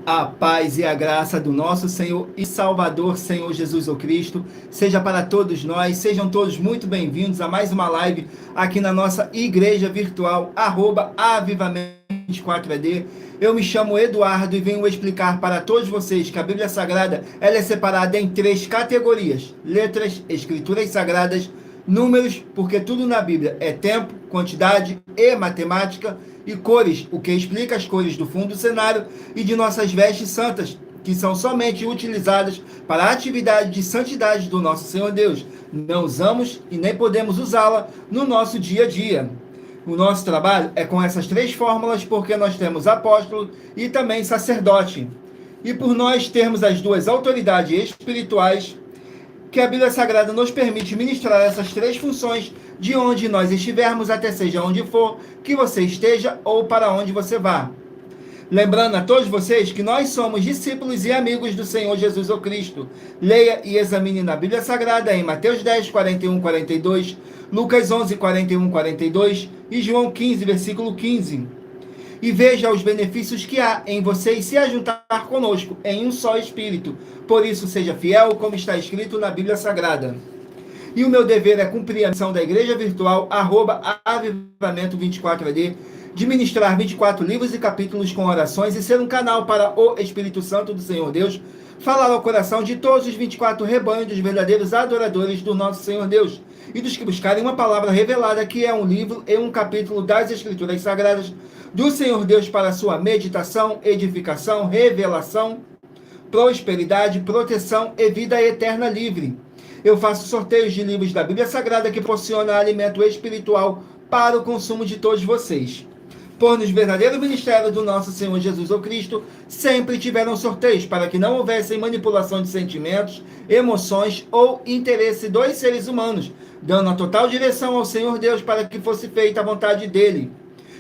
A paz e a graça do nosso Senhor e Salvador, Senhor Jesus o Cristo, seja para todos nós, sejam todos muito bem-vindos a mais uma live aqui na nossa igreja virtual, @avivamento24AD. Eu me chamo Eduardo e venho explicar para todos vocês que a Bíblia Sagrada ela é separada em 3 categorias: letras, escrituras sagradas, números, porque tudo na Bíblia é tempo, quantidade e matemática, e cores, o que explica as cores do fundo do cenário e de nossas vestes santas, que são somente utilizadas para a atividade de santidade do nosso Senhor Deus. Não usamos e nem podemos usá-la no nosso dia a dia. O nosso trabalho é com essas 3 fórmulas, porque nós temos apóstolo e também sacerdote. E por nós termos as 2 autoridades espirituais, que a Bíblia Sagrada nos permite ministrar essas 3 funções de onde nós estivermos, até seja onde for que você esteja ou para onde você vá. Lembrando a todos vocês que nós somos discípulos e amigos do Senhor Jesus o Cristo. Leia e examine na Bíblia Sagrada em Mateus 10, 41, 42, Lucas 11, 41, 42 e João 15, versículo 15. E veja os benefícios que há em vocês se ajuntar conosco em um só Espírito. Por isso, seja fiel, como está escrito na Bíblia Sagrada. E o meu dever é cumprir a missão da Igreja Virtual, @avivamento24AD, de ministrar 24 livros e capítulos com orações e ser um canal para o Espírito Santo do Senhor Deus falar ao coração de todos os 24 rebanhos dos verdadeiros adoradores do nosso Senhor Deus e dos que buscarem uma palavra revelada, que é um livro e um capítulo das Escrituras Sagradas do Senhor Deus para sua meditação, edificação, revelação, prosperidade, proteção e vida eterna livre. Eu faço sorteios de livros da Bíblia Sagrada que proporcionam alimento espiritual para o consumo de todos vocês. Por nos verdadeiro ministério do nosso Senhor Jesus o Cristo, sempre tiveram sorteios para que não houvesse manipulação de sentimentos, emoções ou interesse dos seres humanos, dando a total direção ao Senhor Deus para que fosse feita a vontade dele.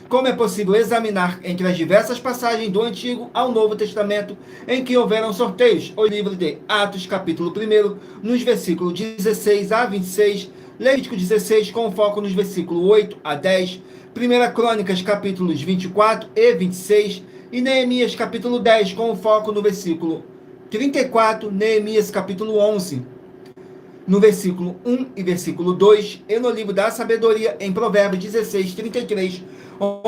Como é possível examinar entre as diversas passagens do Antigo ao Novo Testamento em que houveram sorteios? O livro de Atos, capítulo 1, nos versículos 16 a 26, Levítico 16, com foco nos versículos 8 a 10, 1 Crônicas, capítulos 24 e 26, e Neemias, capítulo 10, com foco no versículo 34, Neemias, capítulo 11, no versículo 1 e versículo 2, e no livro da sabedoria, em Provérbios 16, 33,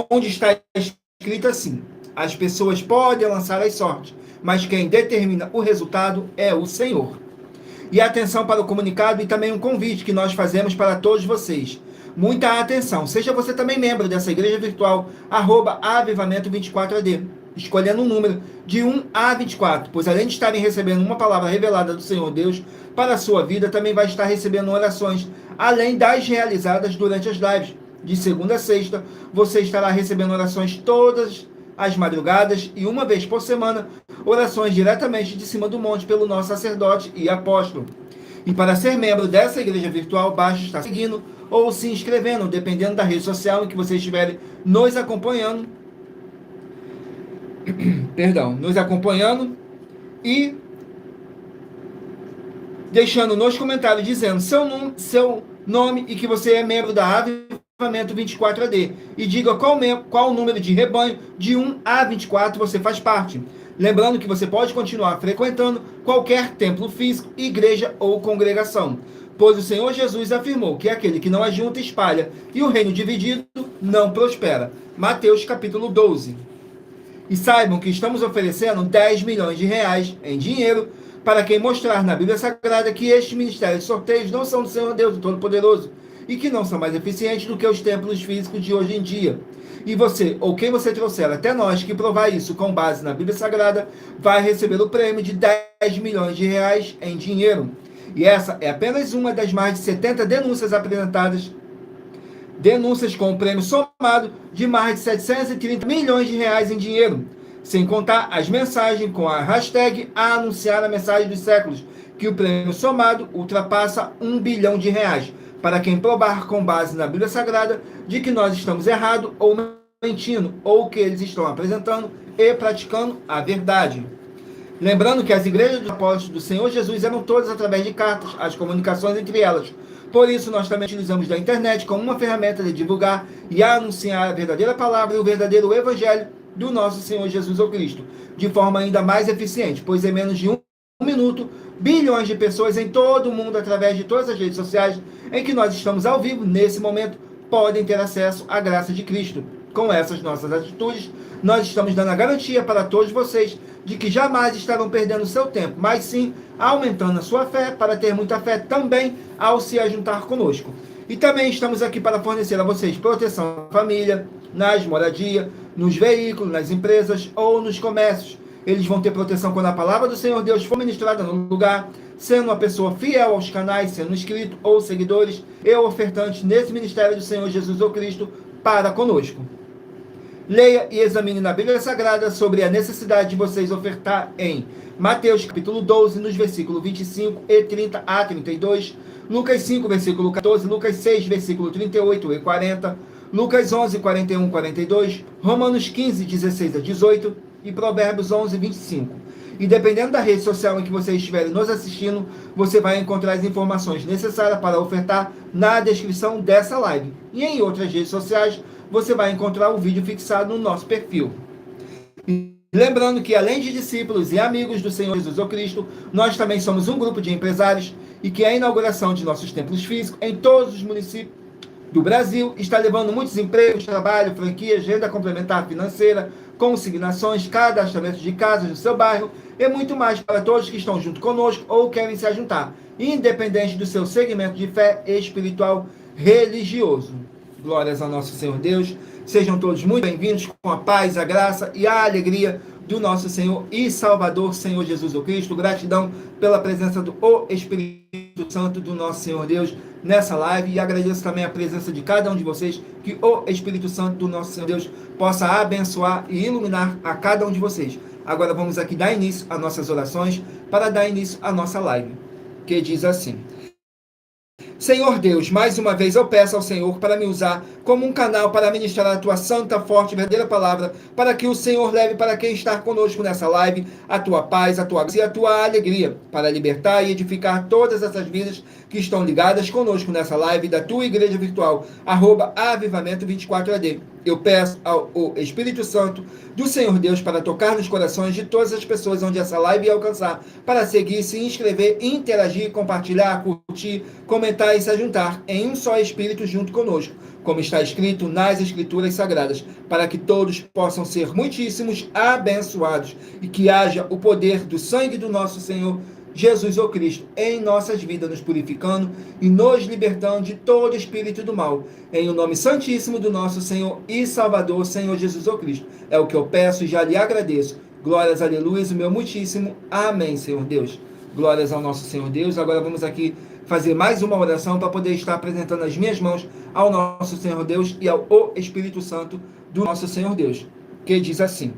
onde está escrito assim: as pessoas podem lançar as sortes, mas quem determina o resultado é o Senhor. E atenção para o comunicado e também um convite que nós fazemos para todos vocês. Muita atenção, seja você também membro dessa igreja virtual, @avivamento24AD, escolhendo um número de 1 a 24, pois além de estarem recebendo uma palavra revelada do Senhor Deus para a sua vida, também vai estar recebendo orações, além das realizadas durante as lives. De segunda a sexta, você estará recebendo orações todas as madrugadas e uma vez por semana, orações diretamente de cima do monte pelo nosso sacerdote e apóstolo. E para ser membro dessa igreja virtual, basta estar seguindo ou se inscrevendo, dependendo da rede social em que você estiver nos acompanhando. Nos acompanhando e deixando nos comentários dizendo seu nome e que você é membro da Avivamento 24AD. E diga qual o número de rebanho de 1 a 24 você faz parte. Lembrando que você pode continuar frequentando qualquer templo físico, igreja ou congregação, pois o Senhor Jesus afirmou que aquele que não ajunta espalha, e o reino dividido não prospera. Mateus capítulo 12. E saibam que estamos oferecendo 10 milhões de reais em dinheiro para quem mostrar na Bíblia Sagrada que estes ministérios de sorteios não são do Senhor Deus Todo-Poderoso e que não são mais eficientes do que os templos físicos de hoje em dia. E você, ou quem você trouxer até nós que provar isso com base na Bíblia Sagrada, vai receber o prêmio de 10 milhões de reais em dinheiro. E essa é apenas uma das mais de 70 denúncias apresentadas. Denúncias com o prêmio somado de mais de 730 milhões de reais em dinheiro. Sem contar as mensagens com a hashtag a anunciar a mensagem dos séculos, que o prêmio somado ultrapassa 1 bilhão de reais, para quem provar com base na Bíblia Sagrada de que nós estamos errados ou mentindo, ou que eles estão apresentando e praticando a verdade. Lembrando que as igrejas dos apóstolos do Senhor Jesus eram todas através de cartas, as comunicações entre elas. Por isso, nós também utilizamos da internet como uma ferramenta de divulgar e anunciar a verdadeira palavra e o verdadeiro evangelho do nosso Senhor Jesus Cristo, de forma ainda mais eficiente, pois em menos de um minuto, bilhões de pessoas em todo o mundo, através de todas as redes sociais em que nós estamos ao vivo, nesse momento, podem ter acesso à graça de Cristo. Com essas nossas atitudes, nós estamos dando a garantia para todos vocês de que jamais estarão perdendo seu tempo, mas sim aumentando a sua fé, para ter muita fé também ao se ajuntar conosco. E também estamos aqui para fornecer a vocês proteção à família, nas moradias, nos veículos, nas empresas ou nos comércios. Eles vão ter proteção quando a palavra do Senhor Deus for ministrada no lugar, sendo uma pessoa fiel aos canais, sendo inscrito ou seguidores e ofertantes nesse ministério do Senhor Jesus Cristo para conosco. Leia e examine na Bíblia Sagrada sobre a necessidade de vocês ofertar em Mateus capítulo 12, nos versículos 25 e 30 a 32, Lucas 5, versículo 14, Lucas 6, versículo 38 e 40, Lucas 11, 41 e 42, Romanos 15, 16 a 18 e Provérbios 11, 25. E dependendo da rede social em que você estiver nos assistindo, você vai encontrar as informações necessárias para ofertar na descrição dessa live. E em outras redes sociais, você vai encontrar o vídeo fixado no nosso perfil. E lembrando que, além de discípulos e amigos do Senhor Jesus Cristo, nós também somos um grupo de empresários e que a inauguração de nossos templos físicos em todos os municípios do Brasil está levando muitos empregos, trabalho, franquias, renda complementar financeira, consignações, cadastramento de casas no seu bairro e muito mais para todos que estão junto conosco ou querem se ajuntar, independente do seu segmento de fé espiritual religioso. Glórias ao nosso Senhor Deus. Sejam todos muito bem-vindos com a paz, a graça e a alegria do nosso Senhor e Salvador, Senhor Jesus Cristo. Gratidão pela presença do Espírito Santo do nosso Senhor Deus nessa live, e agradeço também a presença de cada um de vocês, que o Espírito Santo do nosso Senhor Deus possa abençoar e iluminar a cada um de vocês. Agora vamos aqui dar início às nossas orações, para dar início à nossa live, que diz assim: Senhor Deus, mais uma vez eu peço ao Senhor para me usar como um canal para ministrar a tua santa, forte e verdadeira palavra, para que o Senhor leve para quem está conosco nessa live a tua paz, a tua graça e a tua alegria, para libertar e edificar todas essas vidas que estão ligadas conosco nessa live da tua igreja virtual, @avivamento24AD. Eu peço ao Espírito Santo do Senhor Deus para tocar nos corações de todas as pessoas onde essa live ia alcançar, para seguir, se inscrever, interagir, compartilhar, curtir, comentar e se juntar em um só Espírito junto conosco, como está escrito nas Escrituras Sagradas, para que todos possam ser muitíssimos abençoados e que haja o poder do sangue do nosso Senhor Jesus o Cristo em nossas vidas, nos purificando e nos libertando de todo espírito do mal, em o nome santíssimo do nosso Senhor e Salvador, Senhor Jesus o Cristo. É o que eu peço e já lhe agradeço. Glórias, aleluia, o meu muitíssimo amém, Senhor Deus. Glórias ao nosso Senhor Deus. Agora vamos aqui fazer mais uma oração para poder estar apresentando as minhas mãos ao nosso Senhor Deus e ao Espírito Santo do nosso Senhor Deus, que diz assim: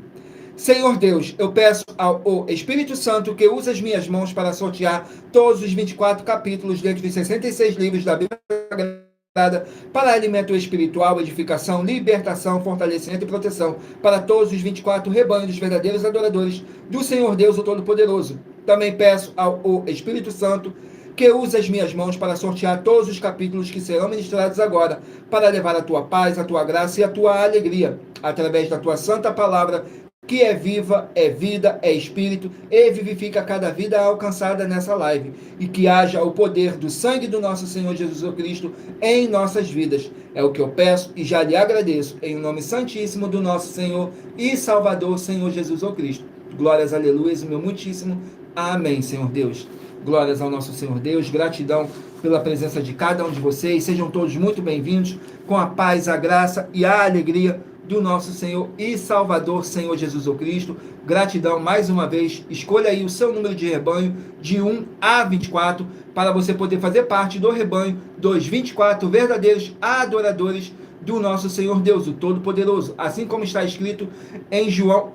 Senhor Deus, eu peço ao Espírito Santo que use as minhas mãos para sortear todos os 24 capítulos dentro dos 66 livros da Bíblia Sagrada para alimento espiritual, edificação, libertação, fortalecimento e proteção para todos os 24 rebanhos dos verdadeiros adoradores do Senhor Deus, o Todo-Poderoso. Também peço ao Espírito Santo que use as minhas mãos para sortear todos os capítulos que serão ministrados agora, para levar a tua paz, a tua graça e a tua alegria, através da tua santa palavra, que é viva, é vida, é espírito e vivifica cada vida alcançada nessa live, e que haja o poder do sangue do nosso Senhor Jesus Cristo em nossas vidas. É o que eu peço e já lhe agradeço, em nome santíssimo do nosso Senhor e Salvador, Senhor Jesus Cristo. Glórias, aleluia, o meu muitíssimo amém, Senhor Deus. Glórias ao nosso Senhor Deus, gratidão pela presença de cada um de vocês. Sejam todos muito bem-vindos, com a paz, a graça e a alegria do nosso Senhor e Salvador, Senhor Jesus Cristo. Gratidão mais uma vez. Escolha aí o seu número de rebanho de 1 a 24 para você poder fazer parte do rebanho dos 24 verdadeiros adoradores do nosso Senhor Deus, o Todo-Poderoso, assim como está escrito em João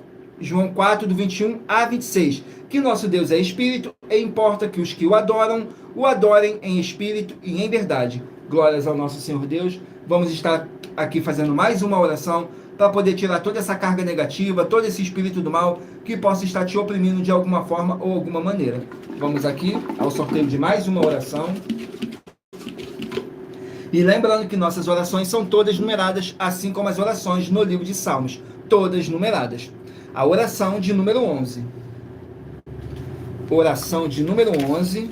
4, do 21 a 26, que nosso Deus é Espírito e importa que os que o adoram, o adorem em Espírito e em verdade. Glórias ao nosso Senhor Deus. Vamos estar aqui fazendo mais uma oração para poder tirar toda essa carga negativa, todo esse espírito do mal que possa estar te oprimindo de alguma forma ou alguma maneira. Vamos aqui ao sorteio de mais uma oração. E lembrando que nossas orações são todas numeradas, assim como as orações no livro de Salmos. todas numeradas. A oração de número 11. Oração de número 11.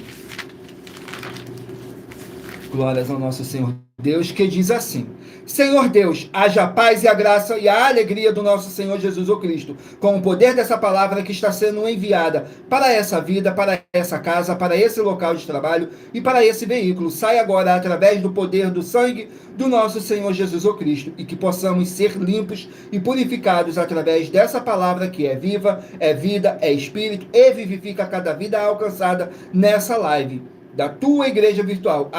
Glórias ao nosso Senhor Deus, que diz assim: Senhor Deus, haja a paz e a graça e a alegria do nosso Senhor Jesus o Cristo, com o poder dessa palavra que está sendo enviada para essa vida, para essa casa, para esse local de trabalho e para esse veículo. Sai agora através do poder do sangue do nosso Senhor Jesus o Cristo, e que possamos ser limpos e purificados através dessa palavra que é viva, é vida, é espírito e vivifica cada vida alcançada nessa live da tua igreja virtual,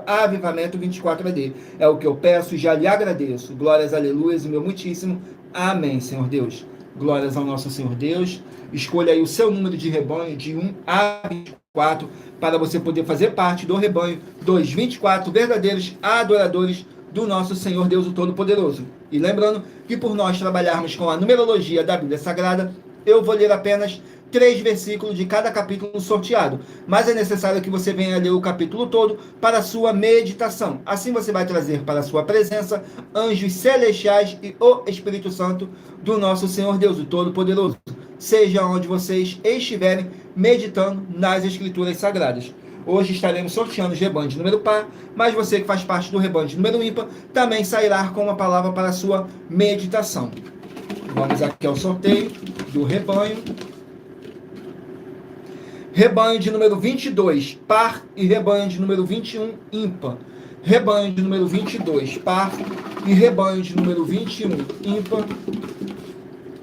@avivamento24AD. É o que eu peço e já lhe agradeço. Glórias, aleluias, o meu muitíssimo. Amém, Senhor Deus. Glórias ao nosso Senhor Deus. Escolha aí o seu número de rebanho de 1 a 24 para você poder fazer parte do rebanho dos 24 verdadeiros adoradores do nosso Senhor Deus, o Todo-Poderoso. E lembrando que por nós trabalharmos com a numerologia da Bíblia Sagrada, eu vou ler apenas 3 versículos de cada capítulo sorteado, mas é necessário que você venha ler o capítulo todo para a sua meditação. Assim você vai trazer para a sua presença anjos celestiais e o Espírito Santo do nosso Senhor Deus, o Todo-Poderoso, seja onde vocês estiverem meditando nas Escrituras Sagradas. Hoje estaremos sorteando os rebanhos de número par, mas você que faz parte do rebanho de número ímpar também sairá com uma palavra para a sua meditação. Vamos aqui ao sorteio do rebanho. Rebanho de número 22, par, e rebanho de número 21, ímpar. Rebanho de número 22, par, e rebanho de número 21, ímpar.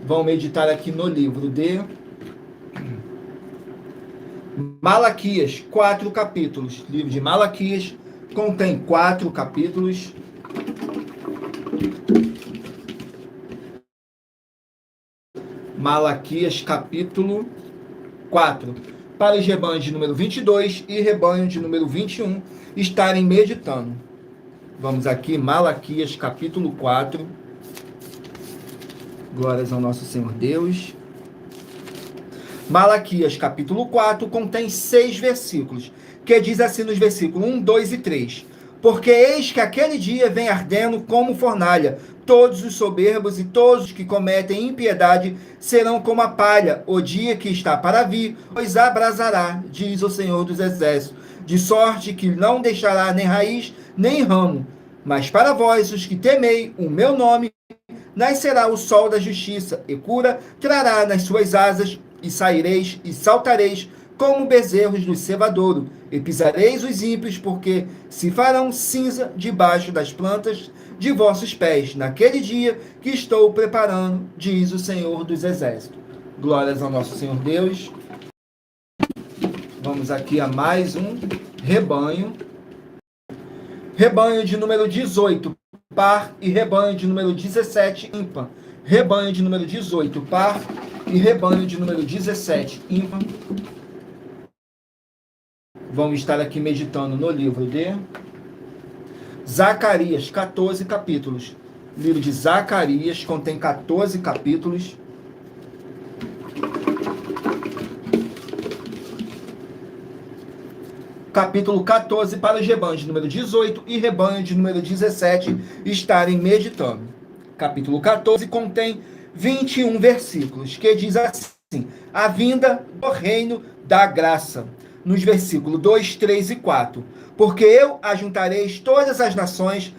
Vão meditar aqui no livro de Malaquias, 4 capítulos. Livro de Malaquias contém 4 capítulos. Malaquias, capítulo 4. Para os rebanhos de número 22 e rebanho de número 21 estarem meditando. Vamos aqui, Malaquias, capítulo 4. Glórias ao nosso Senhor Deus. Malaquias, capítulo 4, contém 6 versículos, que diz assim nos versículos 1, 2 e 3. Porque eis que aquele dia vem ardendo como fornalha, todos os soberbos e todos os que cometem impiedade serão como a palha, o dia que está para vir, os abrasará, diz o Senhor dos Exércitos, de sorte que não deixará nem raiz, nem ramo. Mas para vós, os que temei o meu nome, nascerá o sol da justiça, e cura trará nas suas asas, e saireis e saltareis, como bezerros do cevadouro, e pisareis os ímpios, porque se farão cinza debaixo das plantas de vossos pés, naquele dia que estou preparando, diz o Senhor dos Exércitos. Glórias ao nosso Senhor Deus. Vamos aqui a mais um rebanho. Rebanho de número 18, par, e rebanho de número 17, ímpar. Rebanho de número 18, par, e rebanho de número 17, ímpar. Vamos estar aqui meditando no livro de Zacarias, 14 capítulos. O livro de Zacarias contém 14 capítulos. Capítulo 14 para os rebanhos de número 18 e rebanho de número 17 estarem meditando. Capítulo 14 contém 21 versículos, que diz assim: a vinda do reino da graça. Nos versículos 2, 3 e 4. Porque eu ajuntarei todas as nações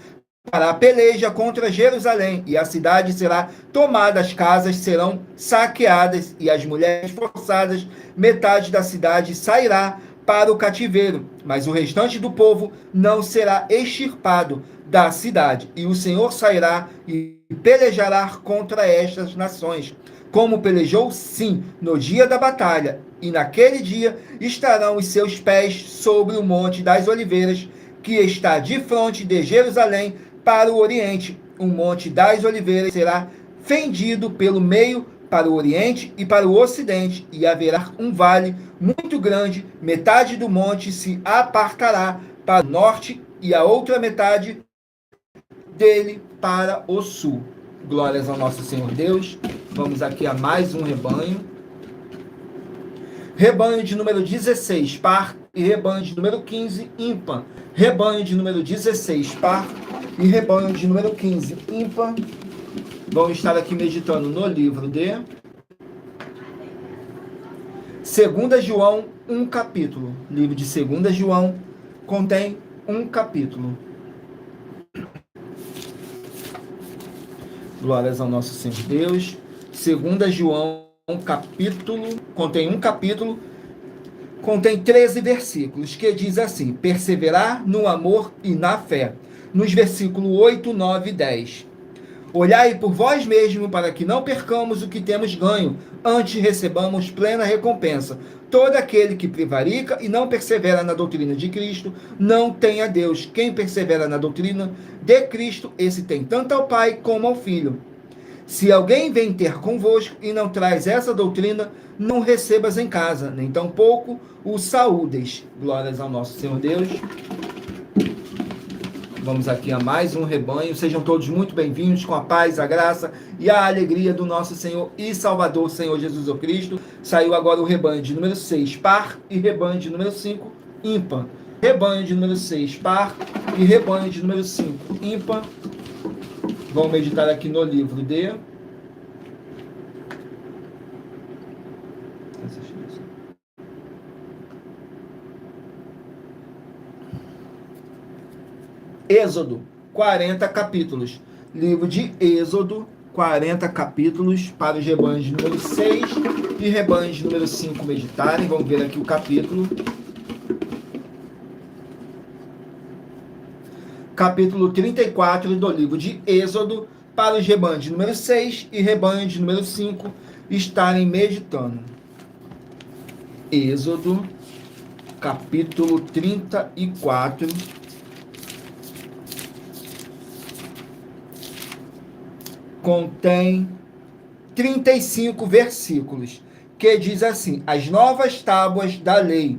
para a peleja contra Jerusalém, e a cidade será tomada, as casas serão saqueadas, e as mulheres forçadas, metade da cidade sairá para o cativeiro, mas o restante do povo não será extirpado da cidade, e o Senhor sairá e pelejará contra estas nações, como pelejou, sim, no dia da batalha, e naquele dia estarão os seus pés sobre o Monte das Oliveiras, que está de frente de Jerusalém para o oriente. O Monte das Oliveiras será fendido pelo meio para o oriente e para o ocidente, e haverá um vale muito grande, metade do monte se apartará para o norte e a outra metade dele para o sul. Glórias ao nosso Senhor Deus. Vamos aqui a mais um rebanho. Rebanho de número 16, par, e rebanho de número 15, ímpar. Rebanho de número 16, par, e rebanho de número 15, ímpar. Vamos estar aqui meditando no livro de 2 João, um capítulo. O livro de 2 João contém um capítulo. Glórias ao nosso Senhor Deus. 2 João, contém um capítulo, contém 13 versículos, que diz assim: perseverar no amor e na fé. Nos versículos 8, 9 e 10. Olhai por vós mesmos para que não percamos o que temos ganho, antes recebamos plena recompensa. Todo aquele que prevarica e não persevera na doutrina de Cristo, não tem a Deus. Quem persevera na doutrina de Cristo, esse tem tanto ao Pai como ao Filho. Se alguém vem ter convosco e não traz essa doutrina, não recebas em casa, nem tampouco o saúdes. Glórias ao nosso Senhor Deus. Vamos aqui a mais um rebanho. Sejam todos muito bem-vindos, com a paz, a graça e a alegria do nosso Senhor e Salvador, Senhor Jesus Cristo. Saiu agora o rebanho de número 6, par, e rebanho de número 5, ímpar. Rebanho de número 6, par, e rebanho de número 5, ímpar. Vamos meditar aqui no livro de Êxodo, 40 capítulos. Livro de Êxodo, 40 capítulos, para os rebanhos de número 6 e rebanhos de número 5 meditarem. Vamos ver aqui o capítulo. Capítulo 34 do livro de Êxodo, para os rebanhos de número 6 e rebanho de número 5 estarem meditando. Êxodo, capítulo 34. Contém 35 versículos, que diz assim: as novas tábuas da lei.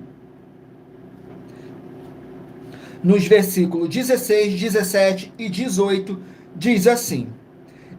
Nos versículos 16, 17 e 18, diz assim: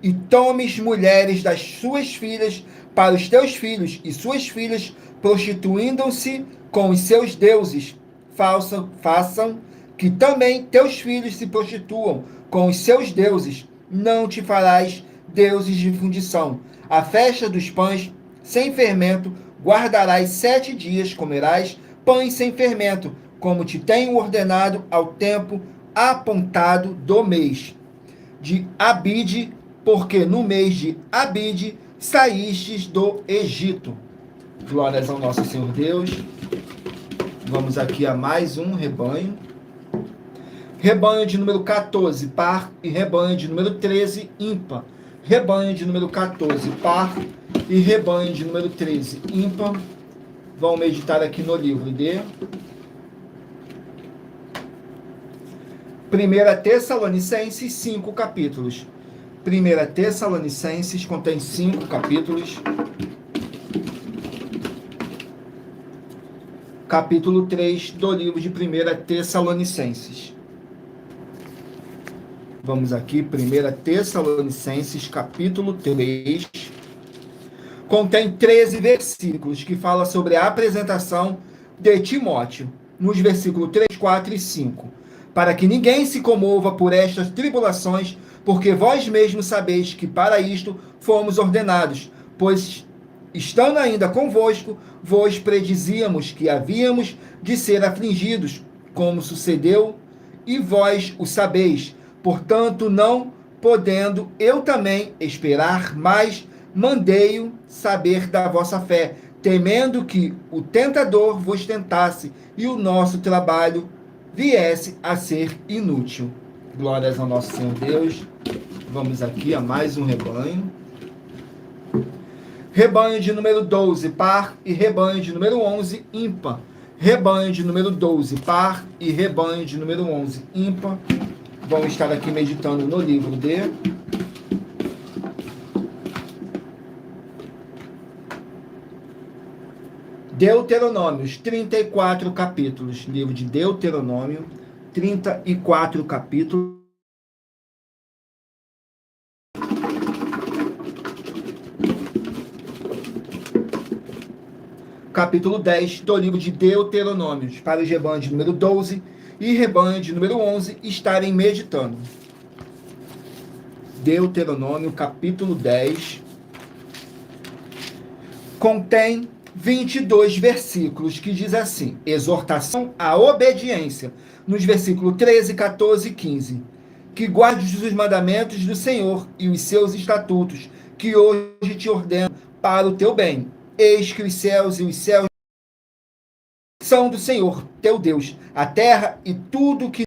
e tomes mulheres das suas filhas para os teus filhos, e suas filhas, prostituindo-se com os seus deuses, façam que também teus filhos se prostituam com os seus deuses. Não te farás deuses de fundição. A festa dos pães sem fermento guardarás 7 dias, comerás pães sem fermento, como te tenho ordenado, ao tempo apontado do mês de Abide, porque no mês de Abide saístes do Egito. Glórias ao nosso Senhor Deus. Vamos aqui a mais um rebanho. Rebanho de número 14, par, e rebanho de número 13, ímpar. Rebanho de número 14, par, e rebanho de número 13, ímpar. Vamos meditar aqui no livro de 1 Tessalonicenses, 5 capítulos. 1 Tessalonicenses contém 5 capítulos. Capítulo 3 do livro de 1 Tessalonicenses. Vamos aqui, 1 Tessalonicenses, capítulo 3. Contém 13 versículos que fala sobre a apresentação de Timóteo, nos versículos 3, 4 e 5. Para que ninguém se comova por estas tribulações, porque vós mesmos sabeis que para isto fomos ordenados, pois, estando ainda convosco, vos predizíamos que havíamos de ser afligidos, como sucedeu, e vós o sabeis. Portanto, não podendo eu também esperar mais, mandei-o saber da vossa fé, temendo que o tentador vos tentasse e o nosso trabalho viesse a ser inútil. Glórias ao nosso Senhor Deus. Vamos aqui a mais um rebanho. Rebanho de número 12, par, e rebanho de número 11, ímpar. Rebanho de número 12, par, e rebanho de número 11, ímpar. Vamos estar aqui meditando no livro de Deuteronômios, 34 capítulos. Livro de Deuteronômio, 34 capítulos. Capítulo 10 do livro de Deuteronômios, para os rebanhos de número 12 e rebanho de número 11 estarem meditando. Deuteronômio, capítulo 10, contém 22 versículos que diz assim: exortação à obediência, nos versículos 13, 14 e 15. Que guardes os mandamentos do Senhor e os seus estatutos, que hoje te ordeno para o teu bem. Eis que os céus e os céus são do Senhor, teu Deus, a terra e tudo que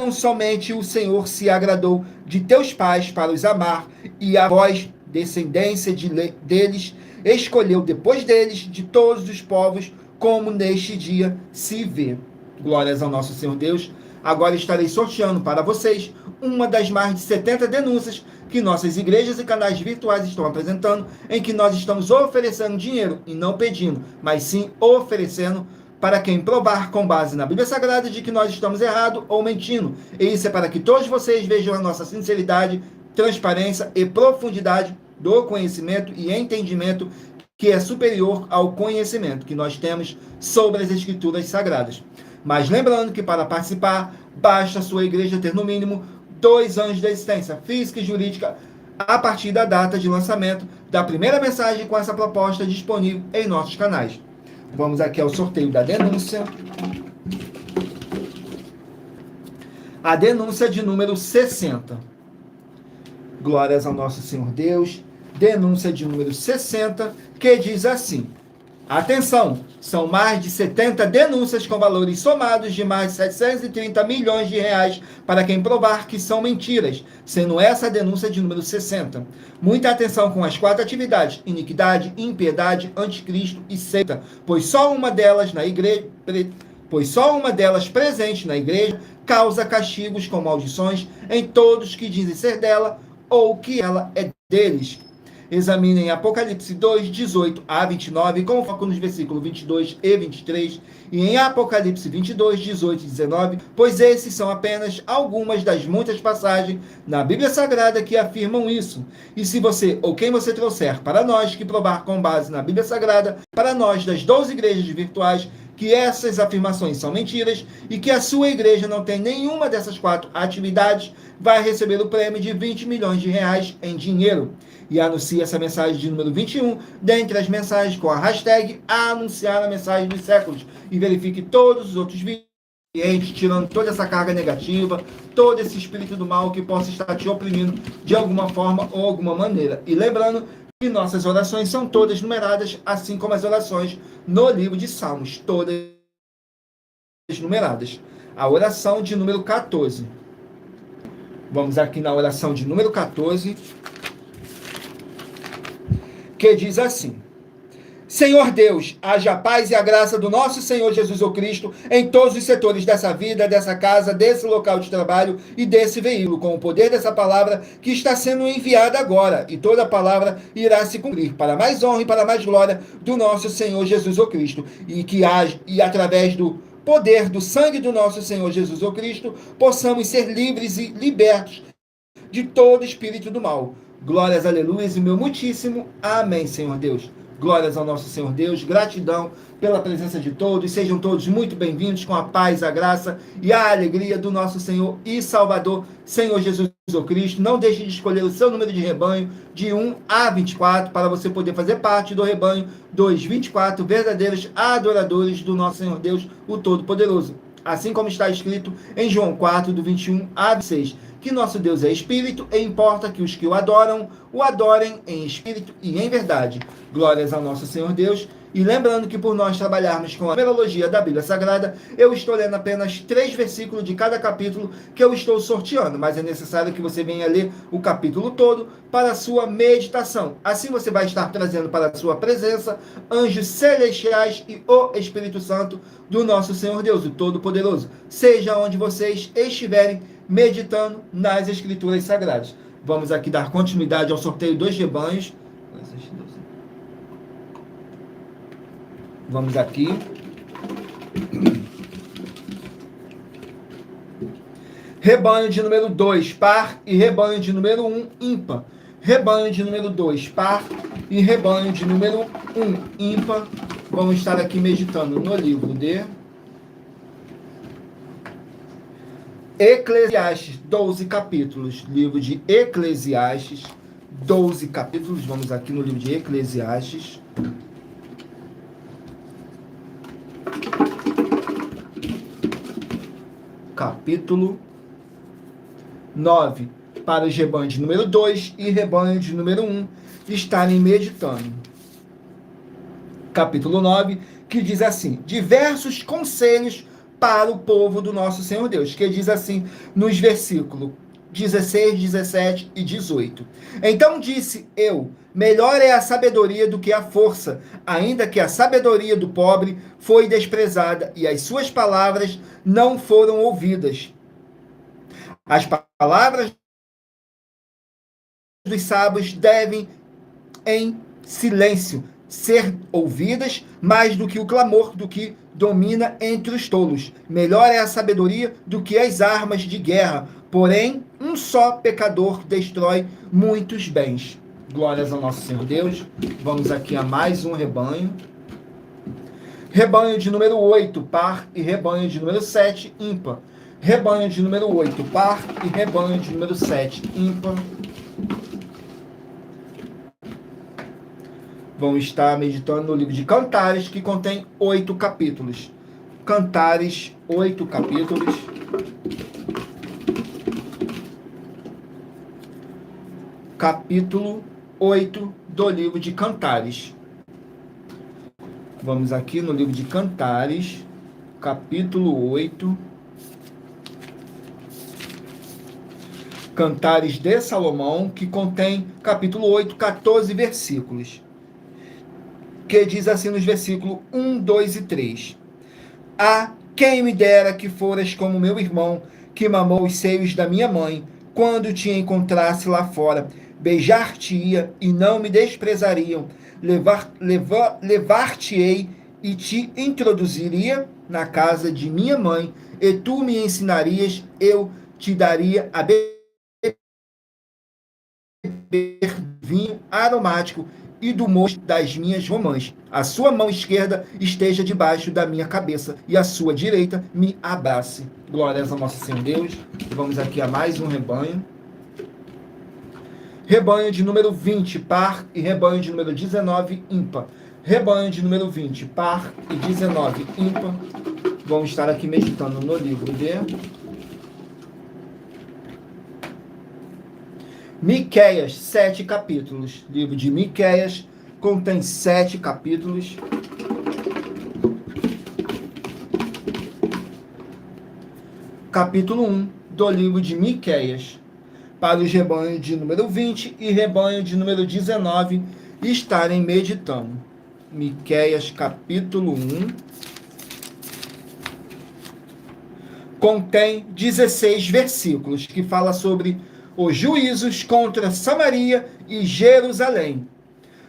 não somente o Senhor se agradou de teus pais para os amar, e a vós, descendência deles, escolheu depois deles de todos os povos, como neste dia se vê. Glórias ao nosso Senhor Deus. Agora estarei sorteando para vocês uma das mais de 70 denúncias que nossas igrejas e canais virtuais estão apresentando, em que nós estamos oferecendo dinheiro, e não pedindo, mas sim oferecendo, para quem provar com base na Bíblia Sagrada de que nós estamos errado ou mentindo. E isso é para que todos vocês vejam a nossa sinceridade, transparência e profundidade do conhecimento e entendimento que é superior ao conhecimento que nós temos sobre as Escrituras Sagradas. Mas lembrando que para participar, basta a sua igreja ter no mínimo 2 anos de existência física e jurídica a partir da data de lançamento da primeira mensagem com essa proposta disponível em nossos canais. Vamos aqui ao sorteio da denúncia. A denúncia de número 60. Glórias ao nosso Senhor Deus. Denúncia de número 60, que diz assim: atenção, são mais de 70 denúncias com valores somados de mais de 730 milhões de reais para quem provar que são mentiras, sendo essa a denúncia de número 60. Muita atenção com as 4 atividades: iniquidade, impiedade, anticristo e seita, pois só uma delas presente na igreja causa castigos com maldições em todos que dizem ser dela ou que ela é deles. Examinem Apocalipse 2, 18 a 29, com foco nos versículos 22 e 23, e em Apocalipse 22, 18 e 19, pois esses são apenas algumas das muitas passagens na Bíblia Sagrada que afirmam isso. E se você ou quem você trouxer para nós que provar com base na Bíblia Sagrada, para nós das 12 igrejas virtuais, que essas afirmações são mentiras e que a sua igreja não tem nenhuma dessas 4 atividades, vai receber o prêmio de 20 milhões de reais em dinheiro. E anuncie essa mensagem de número 21, dentre as mensagens com a hashtag anunciar a mensagem dos séculos. E verifique todos os outros vídeos, tirando toda essa carga negativa, todo esse espírito do mal que possa estar te oprimindo de alguma forma ou alguma maneira. E lembrando que nossas orações são todas numeradas, assim como as orações no livro de Salmos, todas numeradas. A oração de número 14. Vamos aqui na oração de número 14, que diz assim: Senhor Deus, haja a paz e a graça do nosso Senhor Jesus o Cristo em todos os setores dessa vida, dessa casa, desse local de trabalho e desse veículo, com o poder dessa palavra que está sendo enviada agora, e toda a palavra irá se cumprir, para mais honra e para mais glória do nosso Senhor Jesus o Cristo, e através do poder do sangue do nosso Senhor Jesus o Cristo, possamos ser livres e libertos de todo espírito do mal. Glórias, aleluias, e meu muitíssimo amém, Senhor Deus. Glórias ao nosso Senhor Deus, gratidão pela presença de todos, sejam todos muito bem-vindos com a paz, a graça e a alegria do nosso Senhor e Salvador, Senhor Jesus Cristo. Não deixe de escolher o seu número de rebanho, de 1 a 24, para você poder fazer parte do rebanho dos 24 verdadeiros adoradores do nosso Senhor Deus, o Todo-Poderoso. Assim como está escrito em João 4, do 21 a 26, que nosso Deus é Espírito e importa que os que o adorem em Espírito e em verdade. Glórias ao nosso Senhor Deus. E lembrando que por nós trabalharmos com a numerologia da Bíblia Sagrada, eu estou lendo apenas 3 versículos de cada capítulo que eu estou sorteando, mas é necessário que você venha ler o capítulo todo para a sua meditação. Assim você vai estar trazendo para a sua presença anjos celestiais e o Espírito Santo do nosso Senhor Deus, o Todo-Poderoso, seja onde vocês estiverem meditando nas Escrituras Sagradas. Vamos aqui dar continuidade ao sorteio dos rebanhos. Vamos aqui. Rebanho de número 2, par, e rebanho de número 1, ímpar. Rebanho de número 2, par, e rebanho de número 1, ímpar. Vamos estar aqui meditando no livro de Eclesiastes, 12 capítulos. Livro de Eclesiastes, 12 capítulos. Vamos aqui no livro de Eclesiastes. Capítulo 9. Para os rebanhos de número 2 e rebanho de número 1 estarem meditando. Capítulo 9, que diz assim: diversos conselhos para o povo do nosso Senhor Deus, que diz assim nos versículos 16, 17 e 18. Então disse eu: melhor é a sabedoria do que a força, ainda que a sabedoria do pobre foi desprezada e as suas palavras não foram ouvidas. As palavras dos sábios devem, em silêncio, ser ouvidas mais do que o clamor do que domina entre os tolos. Melhor é a sabedoria do que as armas de guerra, porém, um só pecador destrói muitos bens. Glórias ao nosso Senhor Deus. Vamos aqui a mais um rebanho. Rebanho de número 8, par, e rebanho de número 7, ímpar. Rebanho de número 8, par, e rebanho de número 7, ímpar. Vamos estar meditando no livro de Cantares, que contém 8 capítulos. Cantares, 8 capítulos. Capítulo 8 do livro de Cantares. Vamos aqui no livro de Cantares, capítulo 8. Cantares de Salomão, que contém capítulo 8, 14 versículos. Que diz assim nos versículos 1, 2 e 3. Ah, quem me dera que foras como meu irmão, que mamou os seios da minha mãe, quando te encontrasse lá fora, beijar-te-ia e não me desprezariam, levar-te-ei e te introduziria na casa de minha mãe, e tu me ensinarias, eu te daria a beber vinho aromático e do mosto das minhas romãs. A sua mão esquerda esteja debaixo da minha cabeça e a sua direita me abrace. Glórias ao nosso Senhor Deus. Vamos aqui a mais um rebanho. Rebanho de número 20, par, e rebanho de número 19, ímpar. Rebanho de número 20, par, e 19, ímpar. Vamos estar aqui meditando no livro de Miqueias, 7 capítulos. Livro de Miqueias contém 7 capítulos. Capítulo 1 do livro de Miqueias. Para os rebanhos de número 20 e rebanho de número 19 estarem meditando. Miqueias, capítulo 1. Contém 16 versículos, que fala sobre os juízos contra Samaria e Jerusalém.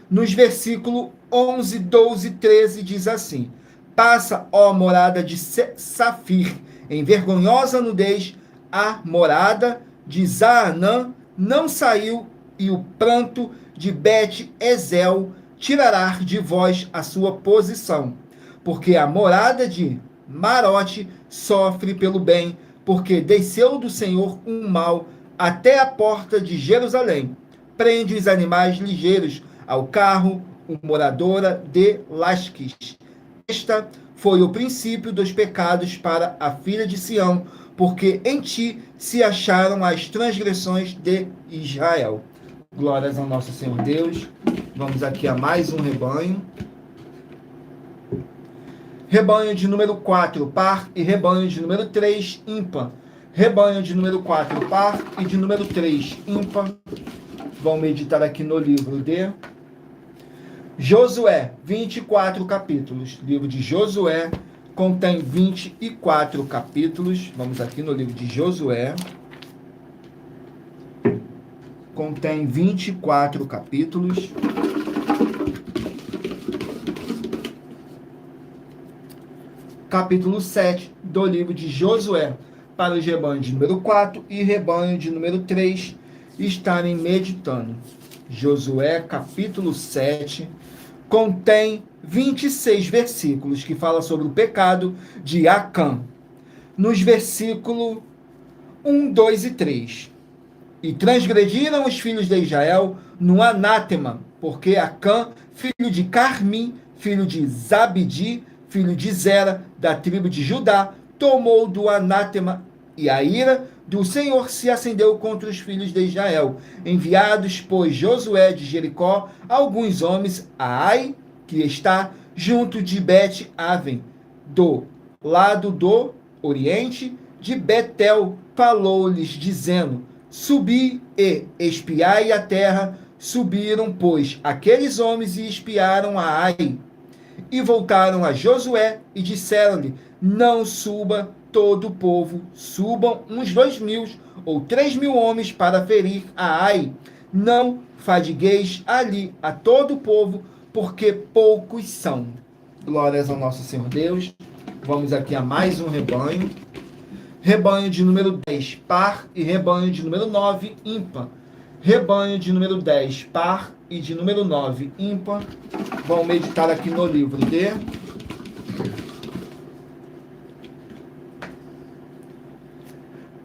Nos versículos 11, 12 e 13 diz assim: passa, ó morada de Safir, em vergonhosa nudez, a morada de Zaanã não saiu, e o pranto de Bet-Ezel tirará de vós a sua posição, porque a morada de Marote sofre pelo bem, porque desceu do Senhor um mal até a porta de Jerusalém. Prende os animais ligeiros ao carro, o moradora de Lasques. Esta foi o princípio dos pecados para a filha de Sião, porque em ti se acharam as transgressões de Israel. Glórias ao nosso Senhor Deus. Vamos aqui a mais um rebanho. Rebanho de número 4, par, e rebanho de número 3, ímpar. Rebanho de número 4, par, e de número 3, ímpar. Vamos meditar aqui no livro de Josué, 24 capítulos. Livro de Josué contém 24 capítulos. Vamos aqui no livro de Josué. Contém 24 capítulos. Capítulo 7 do livro de Josué, para os rebanhos de número 4 e rebanho de número 3 estarem meditando. Josué, capítulo 7, contém 26 versículos, que fala sobre o pecado de Acã. Nos versículos 1, 2 e 3. E transgrediram os filhos de Israel no anátema, porque Acã, filho de Carmi, filho de Zabdi, filho de Zera, da tribo de Judá, tomou do anátema, e a ira do Senhor se acendeu contra os filhos de Israel. Enviados, pois, Josué de Jericó, alguns homens a Ai, que está junto de Bet-Aven, do lado do oriente de Betel, falou-lhes, dizendo: subi e espiai a terra. Subiram, pois, aqueles homens e espiaram a Ai. E voltaram a Josué e disseram-lhe: não suba todo o povo, subam uns 2.000 ou 3.000 homens para ferir a Ai. Não fadigueis ali a todo o povo, porque poucos são. Glórias ao nosso Senhor Deus. Vamos aqui a mais um rebanho. Rebanho de número 10, par, e rebanho de número 9, ímpar. Rebanho de número 10, par, e de número 9, ímpar. Vamos meditar aqui no livro de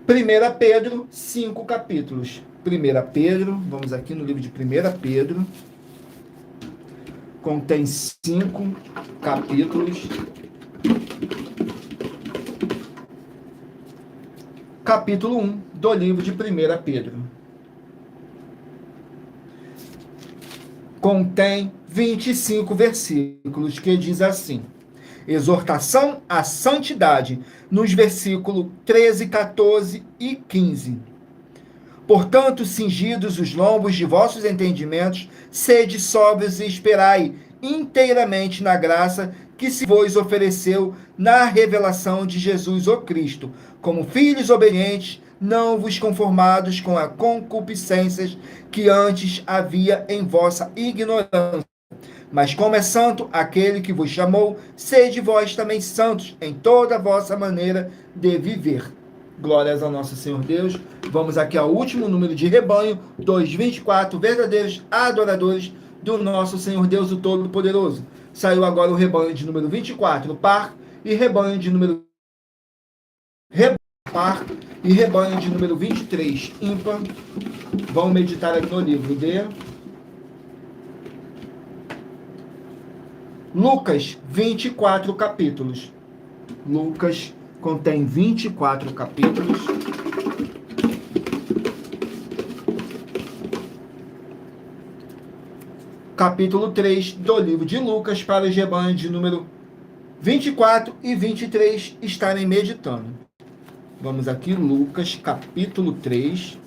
1 Pedro, 5 capítulos. 1 Pedro, vamos aqui no livro de 1 Pedro. Contém 5 capítulos. Capítulo 1 do livro de 1 Pedro. Contém 25 versículos, que diz assim: exortação à santidade, nos versículos 13, 14 e 15. Portanto, cingidos os lombos de vossos entendimentos, sede sóbrios e esperai inteiramente na graça que se vos ofereceu na revelação de Jesus o Cristo. Como filhos obedientes, não vos conformados com as concupiscências que antes havia em vossa ignorância. Mas como é santo aquele que vos chamou, sede vós também santos em toda a vossa maneira de viver. Glórias ao nosso Senhor Deus. Vamos aqui ao último número de rebanho, 224 verdadeiros adoradores do nosso Senhor Deus, o Todo-Poderoso. Saiu agora o rebanho de número 24, par, e rebanho de número par, e rebanho de número 23, ímpar. Vamos meditar aqui no livro de Lucas, 24 capítulos. Lucas contém 24 capítulos. Capítulo 3 do livro de Lucas, para os rebanhos de número 24 e 23 estarem meditando. Vamos aqui, Lucas, capítulo 3.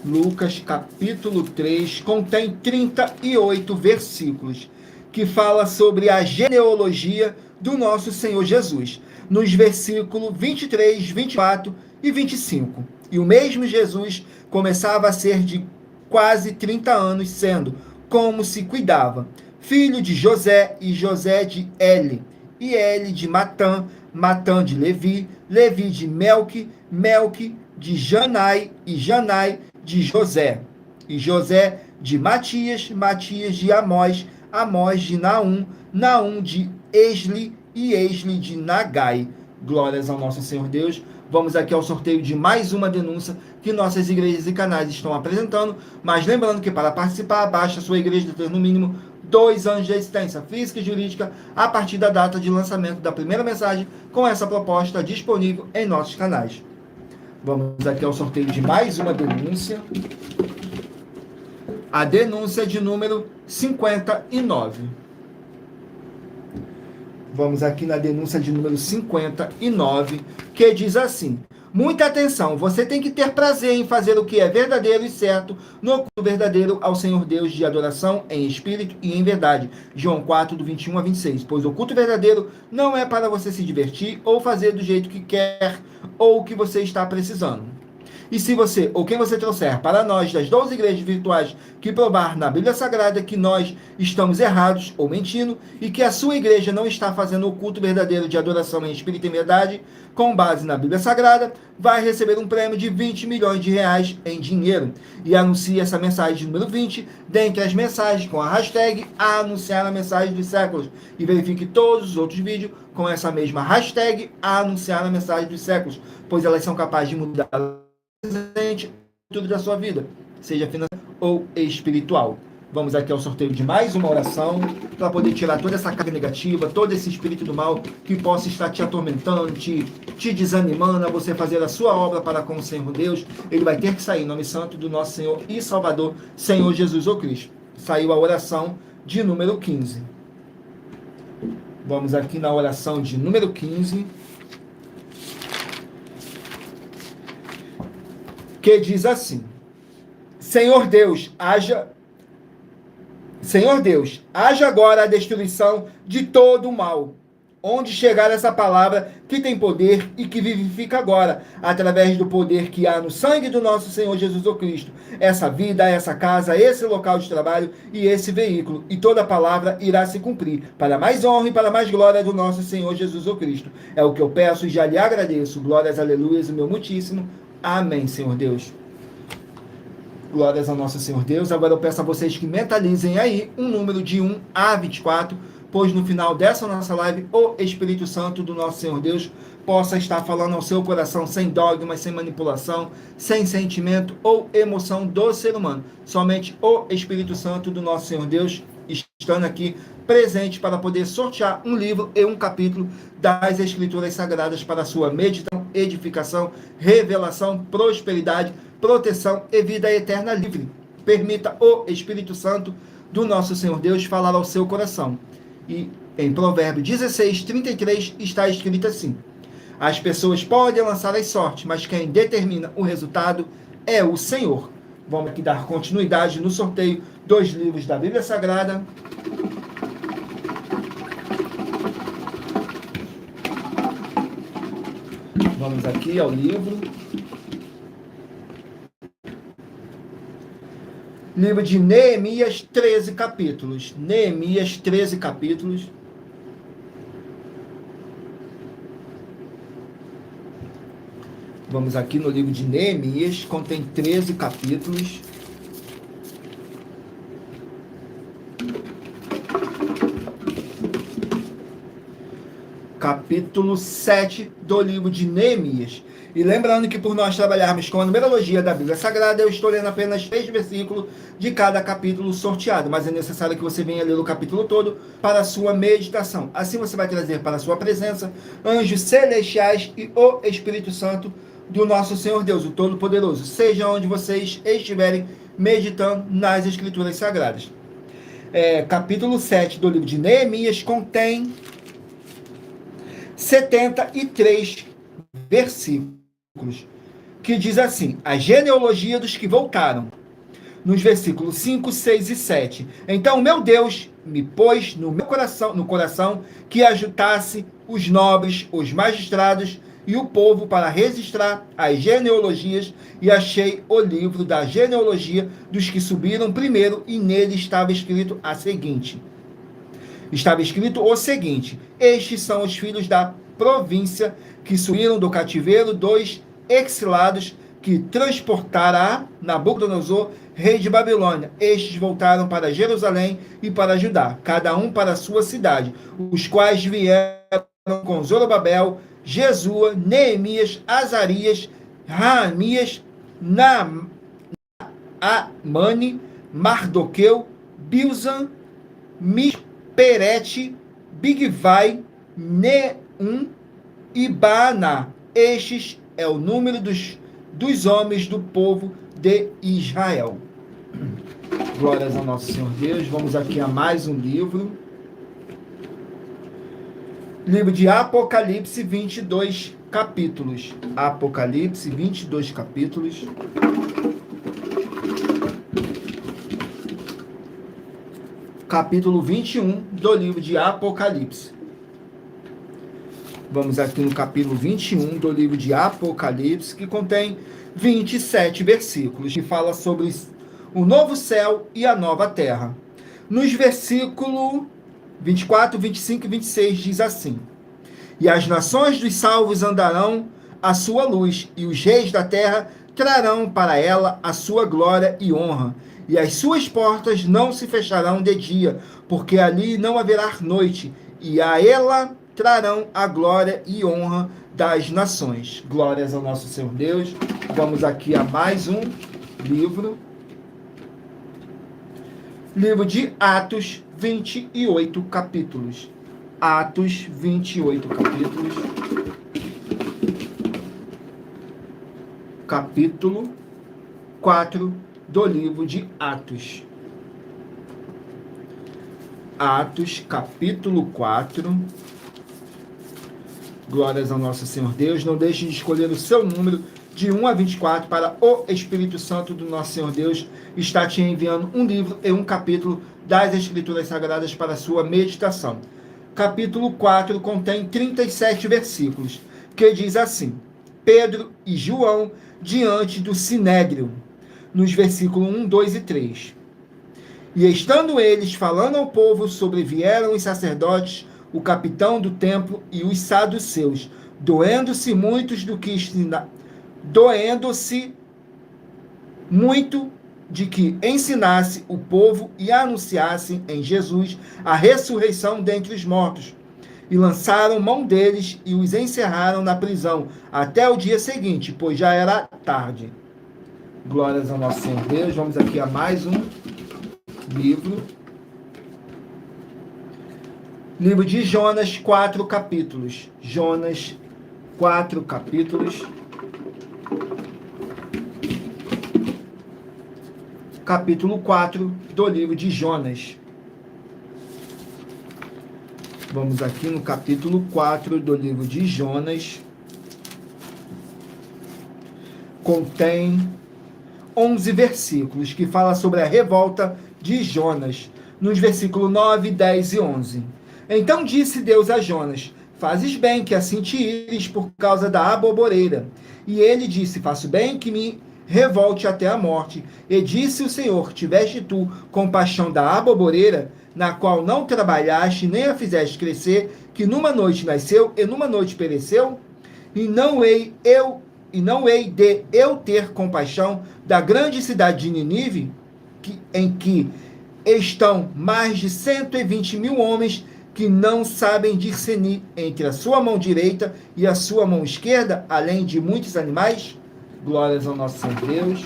Lucas, capítulo 3, contém 38 versículos, que fala sobre a genealogia do nosso Senhor Jesus, nos versículos 23, 24 e 25. E o mesmo Jesus começava a ser de quase 30 anos, sendo como se cuidava, filho de José, e José de Eli, e Eli de Matã, Matã de Levi, Levi de Melque, Melque de Janai, e Janai de José, e José de Matias, Matias de Amós, Amós de Naum, Naum de Esli, e Esli de Nagai. Glórias ao nosso Senhor Deus. Vamos aqui ao sorteio de mais uma denúncia que nossas igrejas e canais estão apresentando, mas lembrando que para participar, basta a sua igreja ter no mínimo 2 anos de existência física e jurídica a partir da data de lançamento da primeira mensagem com essa proposta disponível em nossos canais. Vamos aqui ao sorteio de mais uma denúncia. A denúncia de número 59. Vamos aqui na denúncia de número 59, que diz assim: muita atenção, você tem que ter prazer em fazer o que é verdadeiro e certo, no culto verdadeiro ao Senhor Deus de adoração em espírito e em verdade. João 4, do 21 a 26. Pois o culto verdadeiro não é para você se divertir ou fazer do jeito que quer ou que você está precisando. E se você, ou quem você trouxer para nós das 12 igrejas virtuais que provar na Bíblia Sagrada que nós estamos errados ou mentindo, e que a sua igreja não está fazendo o culto verdadeiro de adoração em espírito e verdade, com base na Bíblia Sagrada, vai receber um prêmio de 20 milhões de reais em dinheiro. E anuncie essa mensagem número 20, dentre as mensagens com a hashtag anunciar a mensagem dos séculos. E verifique todos os outros vídeos com essa mesma hashtag anunciar a mensagem dos séculos, pois elas são capazes de mudar presente tudo da sua vida, seja financeiro ou espiritual. Vamos aqui ao sorteio de mais uma oração para poder tirar toda essa carga negativa, todo esse espírito do mal que possa estar te atormentando, te desanimando a você fazer a sua obra para com o Senhor Deus. Ele vai ter que sair em nome santo do nosso Senhor e Salvador, Senhor Jesus ou Cristo. Saiu a oração de número 15. Vamos aqui na oração de número 15. Que diz assim: Senhor Deus, haja agora a destruição de todo o mal, onde chegar essa palavra que tem poder e que vivifica agora, através do poder que há no sangue do nosso Senhor Jesus Cristo, essa vida, essa casa, esse local de trabalho e esse veículo, e toda palavra irá se cumprir, para mais honra e para mais glória do nosso Senhor Jesus Cristo. É o que eu peço e já lhe agradeço. Glórias, aleluias, o meu muitíssimo. Amém, Senhor Deus. Glórias ao nosso Senhor Deus. Agora eu peço a vocês que mentalizem aí um número de 1 a 24, pois no final dessa nossa live, o Espírito Santo do nosso Senhor Deus possa estar falando ao seu coração sem dogmas, sem manipulação, sem sentimento ou emoção do ser humano. Somente o Espírito Santo do nosso Senhor Deus estando aqui presente para poder sortear um livro e um capítulo das Escrituras Sagradas para a sua meditação, edificação, revelação, prosperidade, proteção e vida eterna livre. Permita o Espírito Santo do nosso Senhor Deus falar ao seu coração. E em Provérbios 16, 33 está escrito assim: as pessoas podem lançar as sortes, mas quem determina o resultado é o Senhor. Vamos aqui dar continuidade no sorteio dos livros da Bíblia Sagrada. Vamos aqui ao livro. Livro de Neemias, 13 capítulos. Neemias, 13 capítulos. Vamos aqui no livro de Neemias, contém 13 capítulos. Capítulo 7 do livro de Neemias. E lembrando que por nós trabalharmos com a numerologia da Bíblia Sagrada, eu estou lendo apenas 3 versículos de cada capítulo sorteado, mas é necessário que você venha ler o capítulo todo para a sua meditação. Assim você vai trazer para a sua presença anjos celestiais e o Espírito Santo do nosso Senhor Deus, o Todo-Poderoso, seja onde vocês estiverem meditando nas Escrituras Sagradas. Capítulo 7 do livro de Neemias contém 73 versículos, que diz assim: a genealogia dos que voltaram, nos versículos 5, 6 e 7. Então, meu Deus me pôs no coração que ajuntasse os nobres, os magistrados e o povo para registrar as genealogias, e achei o livro da genealogia dos que subiram primeiro, e nele estava escrito o seguinte: estes são os filhos da província que subiram do cativeiro dos exilados que transportará Nabucodonosor, rei de Babilônia. Estes voltaram para Jerusalém e para Judá, cada um para a sua cidade, os quais vieram com Zorobabel, Jesua, Neemias, Azarias, Raamias, Naamani, Mardoqueu, Bilzan, Misperete, Bigvai, Neum e Baaná. Estes é o número dos homens do povo de Israel. Glórias ao nosso Senhor Deus. Vamos aqui a mais um livro. Livro de Apocalipse, 22 capítulos. Apocalipse, 22 capítulos. Capítulo 21 do livro de Apocalipse. Vamos aqui no capítulo 21 do livro de Apocalipse, que contém 27 versículos, que fala sobre o novo céu e a nova terra. Nos versículos 24, 25 e 26 diz assim: E as nações dos salvos andarão à sua luz, e os reis da terra trarão para ela a sua glória e honra. E as suas portas não se fecharão de dia, porque ali não haverá noite, e a ela trarão a glória e honra das nações. Glórias ao nosso Senhor Deus. Vamos aqui a mais um livro. Livro de Atos, 28 capítulos. Atos, 28 capítulos. Capítulo 4 do livro de Atos. Atos, capítulo 4. Glórias ao nosso Senhor Deus. Não deixe de escolher o seu número de 1 a 24 para o Espírito Santo do nosso Senhor Deus estar te enviando um livro e um capítulo das Escrituras Sagradas para a sua meditação. Capítulo 4 contém 37 versículos, que diz assim: Pedro e João diante do Sinédrio, nos versículos 1, 2 e 3. E estando eles falando ao povo, sobrevieram os sacerdotes, o capitão do templo e os saduceus, doendo-se muito de que ensinasse o povo e anunciasse em Jesus a ressurreição dentre os mortos. E lançaram mão deles e os encerraram na prisão até o dia seguinte, pois já era tarde. Glórias ao nosso Senhor Deus. Vamos aqui a mais um livro. Livro de Jonas, 4 capítulos. Jonas, 4 capítulos. Capítulo 4 do livro de Jonas. Vamos aqui no capítulo 4 do livro de Jonas. Contém 11 versículos que fala sobre a revolta de Jonas, nos versículos 9, 10 e 11. Então disse Deus a Jonas: Fazes bem que assim te ires por causa da aboboreira. E ele disse: Faço bem que me revolte até a morte. E disse o Senhor: Tiveste tu compaixão da aboboreira, na qual não trabalhaste, nem a fizeste crescer, que numa noite nasceu e numa noite pereceu? E não hei de eu ter compaixão da grande cidade de Nínive, em que estão mais de 120 mil homens que não sabem discernir entre a sua mão direita e a sua mão esquerda, além de muitos animais? Glórias ao nosso Senhor Deus.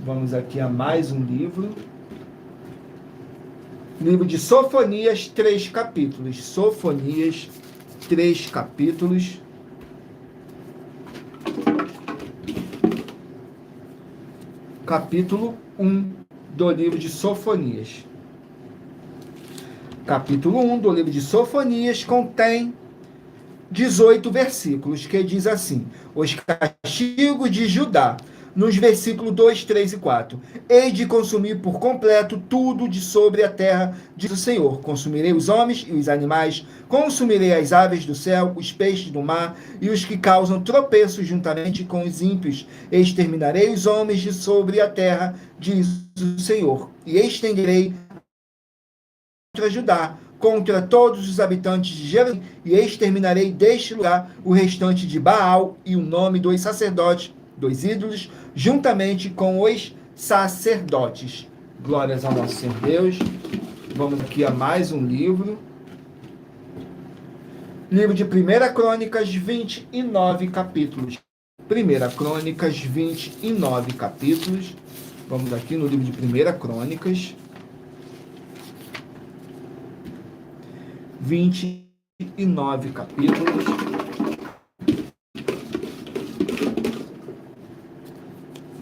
Vamos aqui a mais um livro. Livro de Sofonias, 3 capítulos. Sofonias, 3 capítulos. Capítulo 1 do livro de Sofonias. Capítulo 1 do livro de Sofonias contém 18 versículos, que diz assim: Os castigos de Judá, nos versículos 2, 3 e 4. Hei de consumir por completo tudo de sobre a terra, diz o Senhor. Consumirei os homens e os animais, consumirei as aves do céu, os peixes do mar e os que causam tropeços juntamente com os ímpios. Exterminarei os homens de sobre a terra, diz o Senhor. E estenderei contra Judá, contra todos os habitantes de Jerusalém, e exterminarei deste lugar o restante de Baal e o nome dos sacerdotes, dos ídolos, juntamente com os sacerdotes. Glórias ao nosso Senhor Deus. Vamos aqui a mais um livro. Livro de 1 Crônicas, 29 capítulos. 1 Crônicas, 29 capítulos. Vamos aqui no livro de 1 Crônicas. 29 capítulos.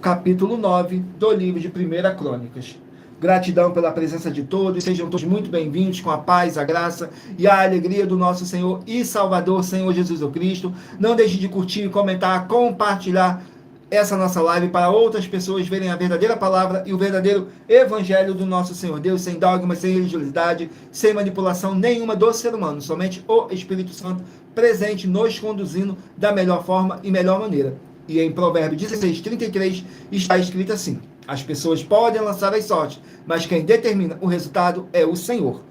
Capítulo 9 do livro de 1 Crônicas. Gratidão pela presença de todos. Sejam todos muito bem-vindos com a paz, a graça e a alegria do nosso Senhor e Salvador, Senhor Jesus Cristo. Não deixe de curtir, comentar, compartilhar essa nossa live para outras pessoas verem a verdadeira palavra e o verdadeiro evangelho do nosso Senhor Deus, sem dogmas, sem religiosidade, sem manipulação nenhuma do ser humano, somente o Espírito Santo presente, nos conduzindo da melhor forma e melhor maneira. E em Provérbios 16:33 está escrito assim: as pessoas podem lançar as sortes, mas quem determina o resultado é o Senhor.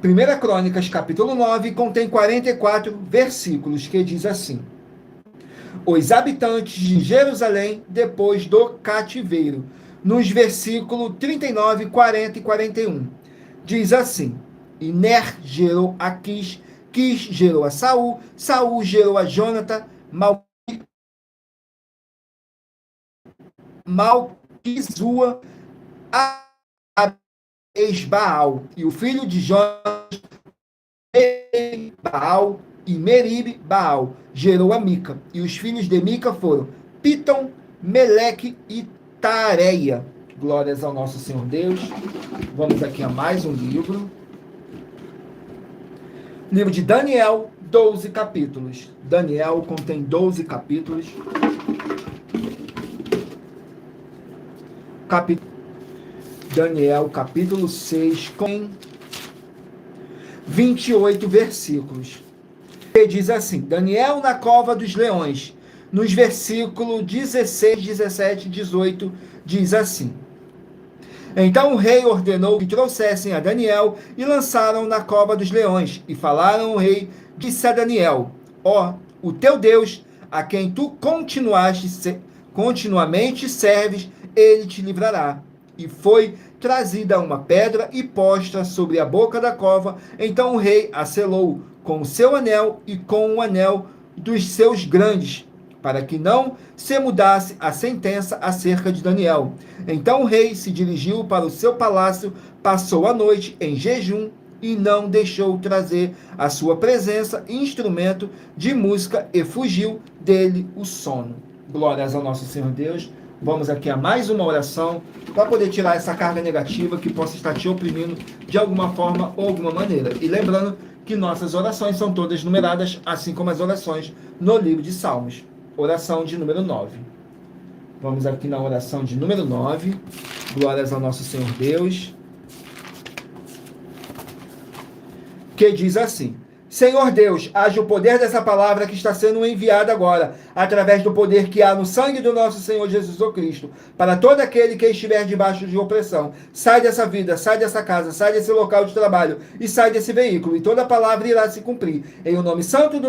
1 Crônicas, capítulo 9, contém 44 versículos, que diz assim: os habitantes de Jerusalém depois do cativeiro. Nos versículos 39, 40 e 41. Diz assim: e Ner gerou a Quis, Quis gerou a Saul, Saul gerou a Jonatã, Malquizua, a Esbaal, e o filho de Jonas, Baal, e Merib Baal gerou a Mica, e os filhos de Mica foram Pitom, Meleque e Tareia. Glórias ao nosso Senhor Deus. Vamos aqui a mais um livro. Livro de Daniel, 12 capítulos. Daniel contém 12 capítulos. Daniel, capítulo 6, com 28 versículos. E diz assim: Daniel na cova dos leões. Nos versículos 16, 17 e 18, diz assim: então o rei ordenou que trouxessem a Daniel e lançaram na cova dos leões. E falaram o rei, disse a Daniel: ó, o teu Deus, a quem tu continuamente serves, ele te livrará. E foi trazida uma pedra e posta sobre a boca da cova. Então o rei a selou com o seu anel e com o anel dos seus grandes, para que não se mudasse a sentença acerca de Daniel. Então o rei se dirigiu para o seu palácio, passou a noite em jejum e não deixou trazer à sua presença instrumento de música e fugiu dele o sono. Glórias ao nosso Senhor Deus. Vamos aqui a mais uma oração para poder tirar essa carga negativa que possa estar te oprimindo de alguma forma ou alguma maneira. E lembrando que nossas orações são todas numeradas, assim como as orações no livro de Salmos. Oração de número 9. Vamos aqui na oração de número 9. Glórias ao nosso Senhor Deus. Que diz assim: Senhor Deus, age o poder dessa palavra que está sendo enviada agora, através do poder que há no sangue do nosso Senhor Jesus Cristo, para todo aquele que estiver debaixo de opressão. Sai dessa vida, sai dessa casa, sai desse local de trabalho e sai desse veículo, e toda a palavra irá se cumprir. Em o nome santo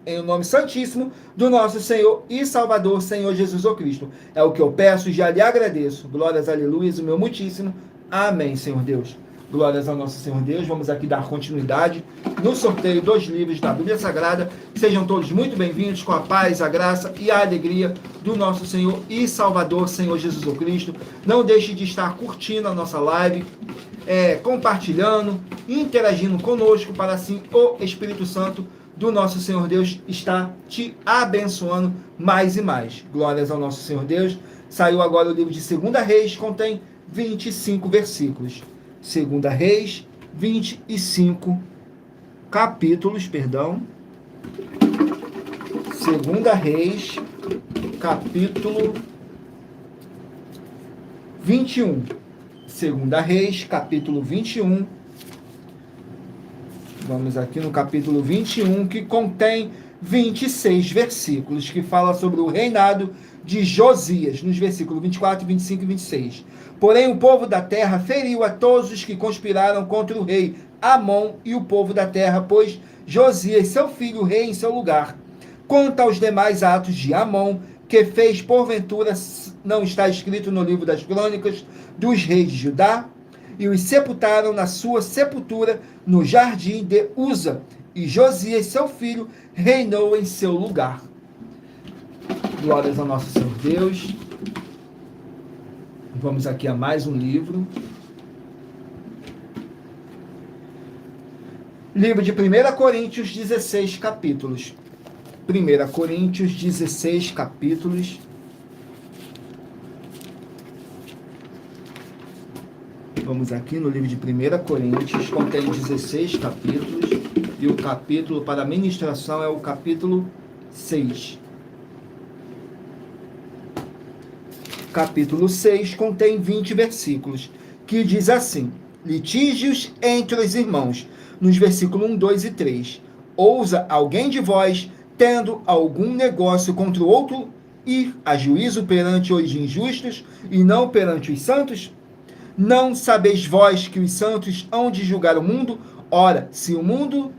em o nome santíssimo do nosso Senhor e Salvador, Senhor Jesus Cristo. É o que eu peço e já lhe agradeço. Glórias, aleluia, o meu muitíssimo. Amém, Senhor Deus. Glórias ao nosso Senhor Deus. Vamos aqui dar continuidade no sorteio dos livros da Bíblia Sagrada. Sejam todos muito bem-vindos com a paz, a graça e a alegria do nosso Senhor e Salvador, Senhor Jesus Cristo. Não deixe de estar curtindo a nossa live, compartilhando, interagindo conosco, para assim o Espírito Santo do nosso Senhor Deus está te abençoando mais e mais. Glórias ao nosso Senhor Deus. Saiu agora o livro de 2 Reis, contém 25 versículos. 2 Reis, 25 capítulos, perdão. 2 Reis, capítulo 21. 2 Reis, capítulo 21. Vamos aqui no capítulo 21, que contém 26 versículos, que fala sobre o reinado de Josias, nos versículos 24, 25 e 26. Porém, o povo da terra feriu a todos os que conspiraram contra o rei Amon e o povo da terra, pois Josias, seu filho, rei em seu lugar. Quanto aos demais atos de Amon, que fez porventura, não está escrito no livro das crônicas dos reis de Judá? E os sepultaram na sua sepultura no jardim de Uza, e Josias, seu filho, reinou em seu lugar. Glórias ao nosso Senhor Deus. Vamos aqui a mais um livro. Livro de 1 Coríntios, 16 capítulos. 1 Coríntios, 16 capítulos. Vamos aqui no livro de 1 Coríntios, contém 16 capítulos. E o capítulo para a ministração é o capítulo 6. Capítulo 6 contém 20 versículos, que diz assim: litígios entre os irmãos, nos versículos 1, 2 e 3. Ousa alguém de vós, tendo algum negócio contra o outro, ir a juízo perante os injustos e não perante os santos? Não sabeis vós que os santos hão de julgar o mundo? Ora, se o mundo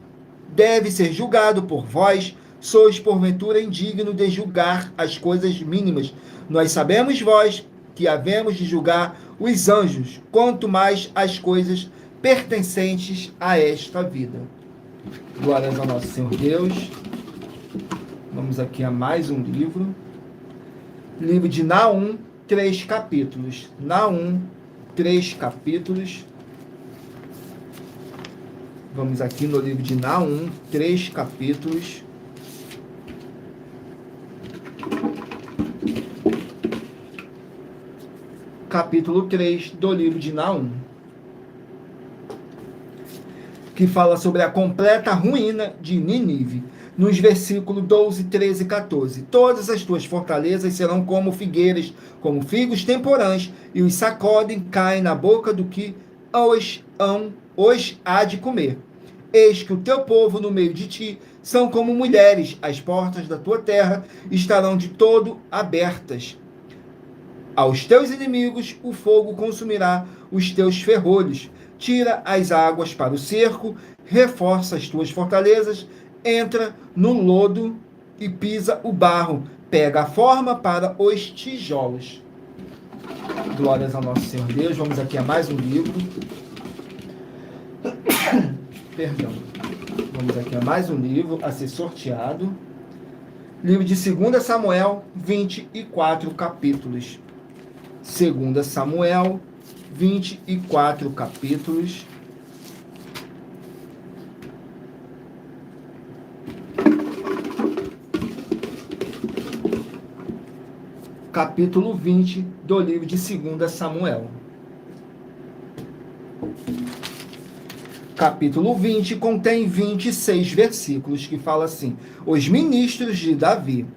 deve ser julgado por vós, sois porventura indigno de julgar as coisas mínimas. Nós sabemos vós que havemos de julgar os anjos, quanto mais as coisas pertencentes a esta vida. Glórias ao nosso Senhor Deus. Vamos aqui a mais um livro. Livro de Naum, 3 capítulos. Naum, 3 capítulos. Vamos aqui no livro de Naum, 3 capítulos. Capítulo 3 do livro de Naum, que fala sobre a completa ruína de Nínive, nos versículos 12, 13 e 14. Todas as tuas fortalezas serão como figueiras, como figos temporãs, e os sacodem, caem na boca do que os há de comer. Eis que o teu povo no meio de ti são como mulheres, as portas da tua terra estarão de todo abertas. Aos teus inimigos o fogo consumirá os teus ferrolhos. Tira as águas para o cerco, reforça as tuas fortalezas, entra no lodo e pisa o barro, pega a forma para os tijolos. Glórias ao nosso Senhor Deus. Vamos aqui a mais um livro. Perdão. Vamos aqui a mais um livro a ser sorteado. Livro de 2 Samuel, 24 capítulos. 2 Samuel, 24 capítulos. Capítulo 20 do livro de 2 Samuel. Capítulo 20 contém 26 versículos que fala assim: os ministros de Davi.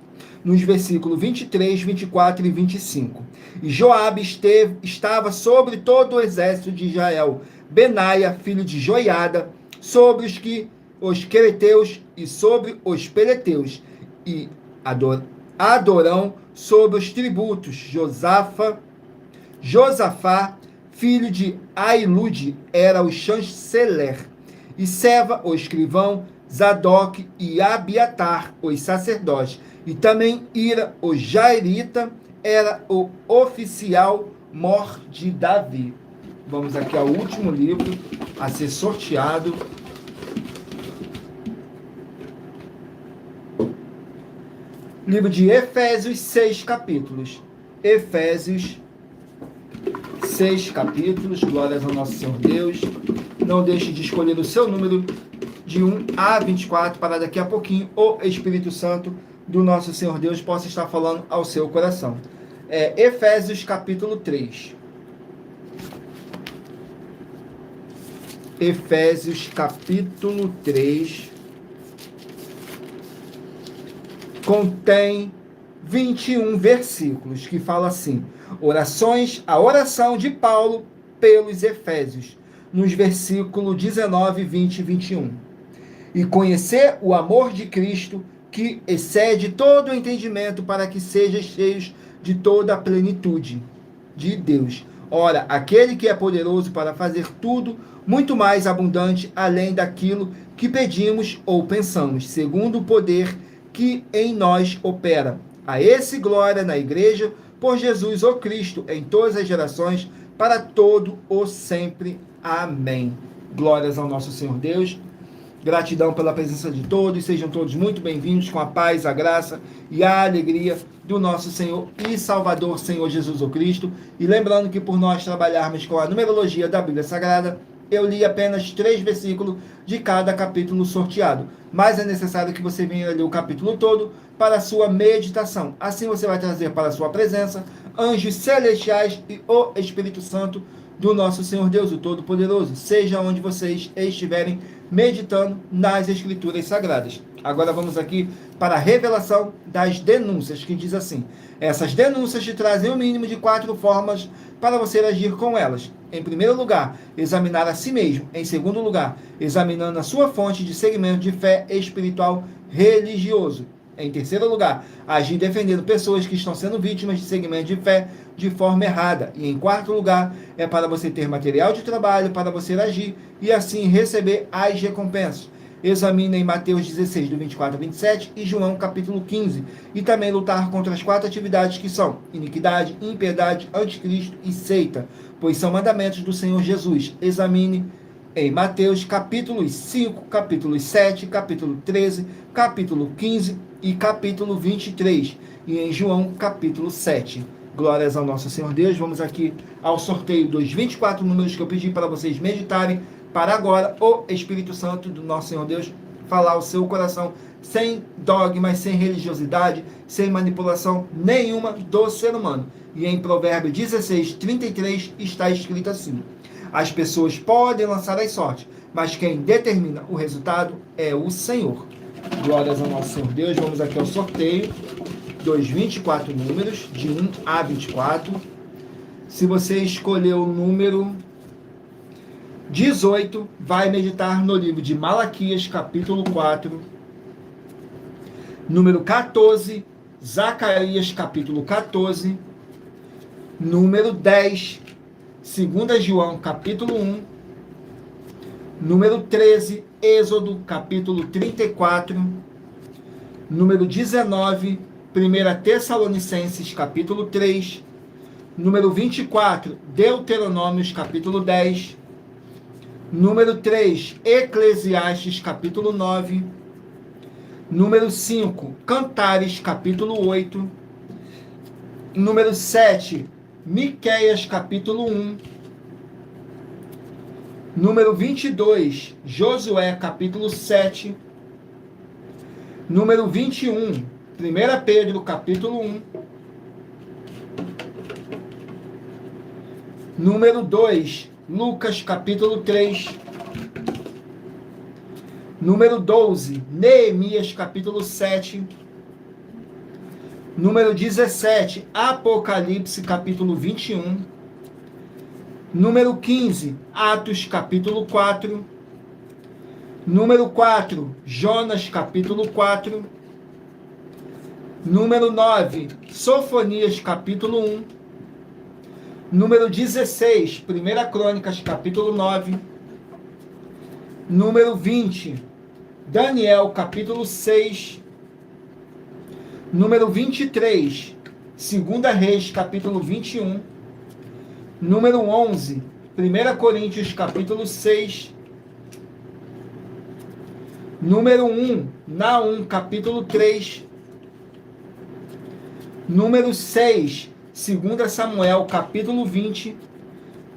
Nos versículos 23, 24 e 25. E Joabe estava sobre todo o exército de Israel, Benaia, filho de Joiada, sobre os quereteus e sobre os peleteus, e Adorão sobre os tributos, Josafá, filho de Ailude, era o chanceler, e Seva, o escrivão, Zadok e Abiatar, os sacerdotes, e também Ira, o jairita, era o oficial mor de Davi. Vamos aqui ao último livro a ser sorteado. Livro de Efésios, 6 capítulos. Efésios, 6 capítulos. Glórias ao nosso Senhor Deus. Não deixe de escolher o seu número de 1 a 24 para daqui a pouquinho o Espírito Santo do nosso Senhor Deus possa estar falando ao seu coração. Efésios capítulo 3. Efésios capítulo 3 contém 21 versículos que fala assim: a oração de Paulo pelos Efésios, nos versículos 19, 20 e 21. E conhecer o amor de Cristo, que excede todo o entendimento, para que sejam cheios de toda a plenitude de Deus. Ora, aquele que é poderoso para fazer tudo muito mais abundante, além daquilo que pedimos ou pensamos, segundo o poder que em nós opera. A esse glória na igreja, por Jesus o Cristo, em todas as gerações, para todo o sempre. Amém. Glórias ao nosso Senhor Deus. Gratidão pela presença de todos, sejam todos muito bem-vindos, com a paz, a graça e a alegria do nosso Senhor e Salvador, Senhor Jesus o Cristo. E lembrando que por nós trabalharmos com a numerologia da Bíblia Sagrada, eu li apenas 3 versículos de cada capítulo sorteado, mas é necessário que você venha ler o capítulo todo para a sua meditação. Assim você vai trazer para a sua presença anjos celestiais e o Espírito Santo do nosso Senhor Deus, o Todo-Poderoso, seja onde vocês estiverem meditando nas Escrituras Sagradas. Agora vamos aqui para a revelação das denúncias, que diz assim: essas denúncias te trazem o mínimo de 4 formas para você agir com elas. Em primeiro lugar, examinar a si mesmo. Em segundo lugar, examinando a sua fonte de segmento de fé espiritual religioso. Em terceiro lugar, agir defendendo pessoas que estão sendo vítimas de segmento de fé de forma errada. E em quarto lugar, é para você ter material de trabalho para você agir e assim receber as recompensas. Examina em Mateus 16, do 24 a 27 e João capítulo 15. E também lutar contra as 4 atividades que são iniquidade, impiedade, anticristo e seita, pois são mandamentos do Senhor Jesus. Examine em Mateus capítulo 5, capítulo 7, capítulo 13, capítulo 15 e capítulo 23. E em João capítulo 7. Glórias ao nosso Senhor Deus. Vamos aqui ao sorteio dos 24 números que eu pedi para vocês meditarem, para agora o Espírito Santo do nosso Senhor Deus falar ao seu coração, sem dogmas, sem religiosidade, sem manipulação nenhuma do ser humano. E em Provérbios 16, 33 está escrito assim: as pessoas podem lançar as sortes, mas quem determina o resultado é o Senhor. Glórias ao nosso Senhor Deus. Vamos aqui ao sorteio dos 24 números, de 1 a 24. Se você escolheu o número 18, vai meditar no livro de Malaquias, capítulo 4. Número 14, Zacarias, capítulo 14. Número 10, 2 João, capítulo 1. Número 13, Êxodo, capítulo 34. Número 19, 1 Tessalonicenses, capítulo 3. Número 24, Deuteronômios, capítulo 10. Número 3, Eclesiastes, capítulo 9. Número 5, Cantares, capítulo 8. Número 7, Miqueias, capítulo 1. Número 22, Josué, capítulo 7. Número 21, 1 Pedro, capítulo 1. Número 2, Lucas, capítulo 3. Número 12, Neemias, capítulo 7. Número 17, Apocalipse, capítulo 21. Número 15, Atos, capítulo 4. Número 4, Jonas, capítulo 4. Número 9, Sofonias, capítulo 1. Número 16, 1 Crônicas, capítulo 9. Número 20, Daniel, capítulo 6. Número 23, 2 Reis, capítulo 21. Número 11, 1 Coríntios, capítulo 6. Número 1, Naum, capítulo 3. Número 6, 2 Samuel, capítulo 20.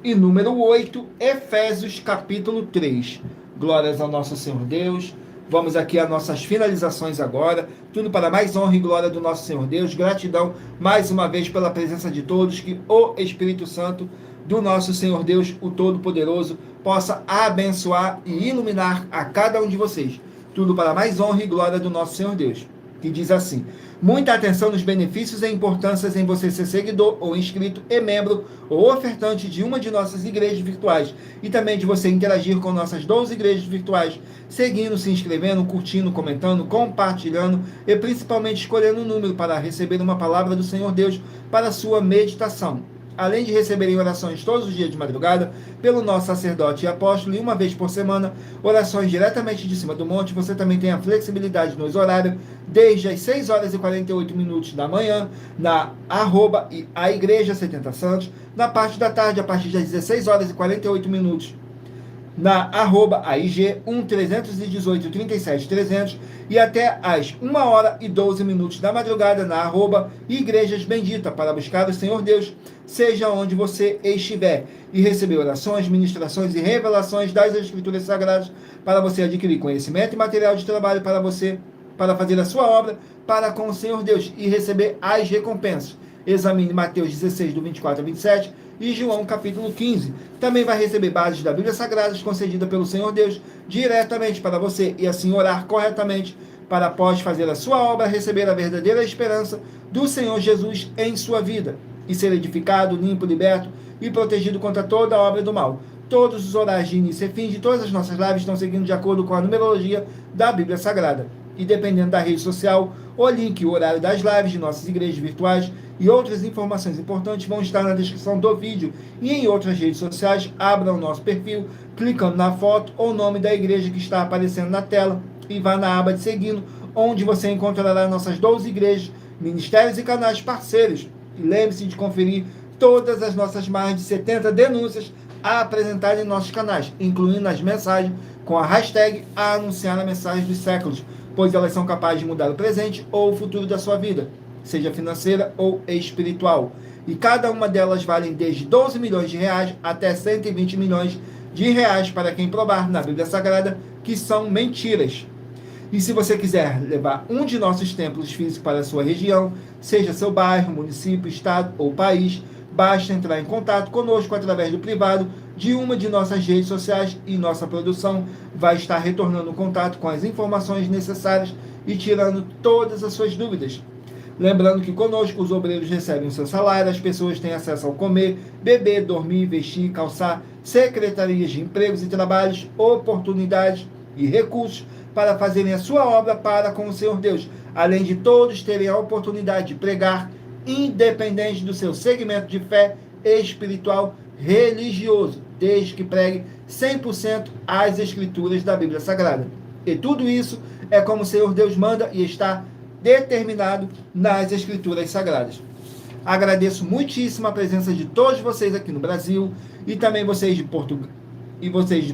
E número 8, Efésios, capítulo 3. Glórias ao nosso Senhor Deus. Vamos aqui às nossas finalizações agora. Tudo para mais honra e glória do nosso Senhor Deus. Gratidão mais uma vez pela presença de todos. Que o Espírito Santo do nosso Senhor Deus, o Todo-Poderoso, possa abençoar e iluminar a cada um de vocês. Tudo para mais honra e glória do nosso Senhor Deus. Que diz assim: muita atenção nos benefícios e importâncias em você ser seguidor ou inscrito e membro ou ofertante de uma de nossas igrejas virtuais e também de você interagir com nossas 12 igrejas virtuais, seguindo, se inscrevendo, curtindo, comentando, compartilhando e principalmente escolhendo um número para receber uma palavra do Senhor Deus para a sua meditação. Além de receberem orações todos os dias de madrugada pelo nosso sacerdote e apóstolo, e uma vez por semana, orações diretamente de cima do monte, você também tem a flexibilidade nos horários, desde as 6 horas e 48 minutos da manhã, na @ a Igreja 70 Santos, na parte da tarde, a partir das 16 horas e 48 minutos, na @AIG 1318 37 300 e até às 1 hora e 12 minutos da madrugada na @Igrejas Bendita, para buscar o Senhor Deus, seja onde você estiver, e receber orações, ministrações e revelações das Escrituras Sagradas, para você adquirir conhecimento e material de trabalho para você, para fazer a sua obra para com o Senhor Deus e receber as recompensas. Examine Mateus 16, do 24 a 27 e João capítulo 15. Também vai receber bases da Bíblia Sagrada concedida pelo Senhor Deus diretamente para você e assim orar corretamente para após fazer a sua obra, receber a verdadeira esperança do Senhor Jesus em sua vida, e ser edificado, limpo, liberto e protegido contra toda a obra do mal. Todos os horários de início e fim de todas as nossas lives estão seguindo de acordo com a numerologia da Bíblia Sagrada. E dependendo da rede social, o link e o horário das lives de nossas igrejas virtuais e outras informações importantes vão estar na descrição do vídeo. E em outras redes sociais, abra o nosso perfil, clicando na foto ou nome da igreja que está aparecendo na tela e vá na aba de seguindo, onde você encontrará nossas 12 igrejas, ministérios e canais parceiros. E lembre-se de conferir todas as nossas mais de 70 denúncias a apresentar em nossos canais, incluindo as mensagens com a hashtag a anunciar a mensagem dos séculos, pois elas são capazes de mudar o presente ou o futuro da sua vida, seja financeira ou espiritual. E cada uma delas vale desde 12 milhões de reais até 120 milhões de reais para quem provar na Bíblia Sagrada que são mentiras. E se você quiser levar um de nossos templos físicos para a sua região, seja seu bairro, município, estado ou país, basta entrar em contato conosco através do privado de uma de nossas redes sociais e nossa produção vai estar retornando o contato com as informações necessárias e tirando todas as suas dúvidas. Lembrando que conosco os obreiros recebem o seu salário, as pessoas têm acesso ao comer, beber, dormir, vestir, calçar, secretarias de empregos e trabalhos, oportunidades e recursos para fazerem a sua obra para com o Senhor Deus, além de todos terem a oportunidade de pregar, independente do seu segmento de fé espiritual religioso, desde que pregue 100% as escrituras da Bíblia Sagrada. E tudo isso é como o Senhor Deus manda e está determinado nas escrituras sagradas. Agradeço muitíssimo a presença de todos vocês aqui no Brasil e também vocês de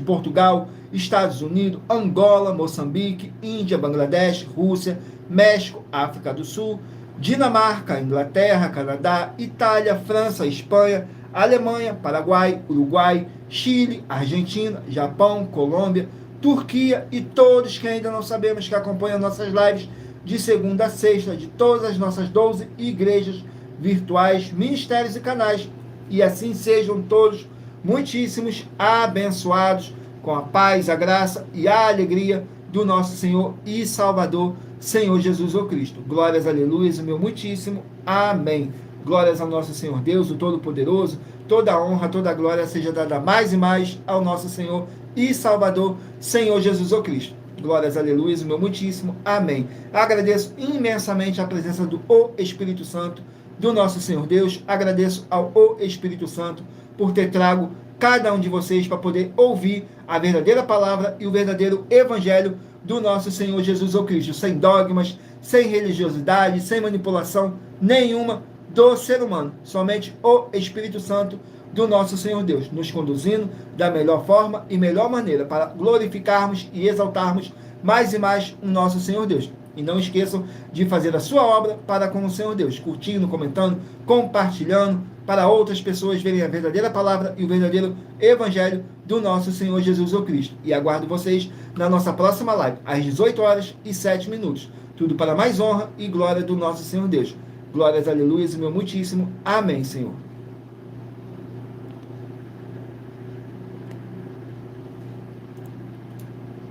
Portugal, Estados Unidos, Angola, Moçambique, Índia, Bangladesh, Rússia, México, África do Sul, Dinamarca, Inglaterra, Canadá, Itália, França, Espanha, Alemanha, Paraguai, Uruguai, Chile, Argentina, Japão, Colômbia, Turquia e todos que ainda não sabemos que acompanham nossas lives de segunda a sexta de todas as nossas 12 igrejas virtuais, ministérios e canais. E assim sejam todos muitíssimos abençoados com a paz, a graça e a alegria do nosso Senhor e Salvador, Senhor Jesus o Cristo. Glórias, aleluias, o meu muitíssimo amém. Glórias ao nosso Senhor Deus, o Todo-Poderoso. Toda a honra, toda a glória seja dada mais e mais ao nosso Senhor e Salvador, Senhor Jesus o Cristo. Glórias, aleluias, o meu muitíssimo amém. Agradeço imensamente a presença do Espírito Santo, do nosso Senhor Deus. Agradeço ao Espírito Santo por ter trago cada um de vocês para poder ouvir a verdadeira palavra e o verdadeiro evangelho do nosso Senhor Jesus o Cristo, sem dogmas, sem religiosidade, sem manipulação nenhuma do ser humano, somente o Espírito Santo do nosso Senhor Deus, nos conduzindo da melhor forma e melhor maneira para glorificarmos e exaltarmos mais e mais o nosso Senhor Deus. E não esqueçam de fazer a sua obra para com o Senhor Deus, curtindo, comentando, compartilhando, para outras pessoas verem a verdadeira palavra e o verdadeiro evangelho do nosso Senhor Jesus o Cristo. E aguardo vocês na nossa próxima live, às 18h07. Tudo para mais honra e glória do nosso Senhor Deus. Glórias, aleluias, meu muitíssimo amém, Senhor.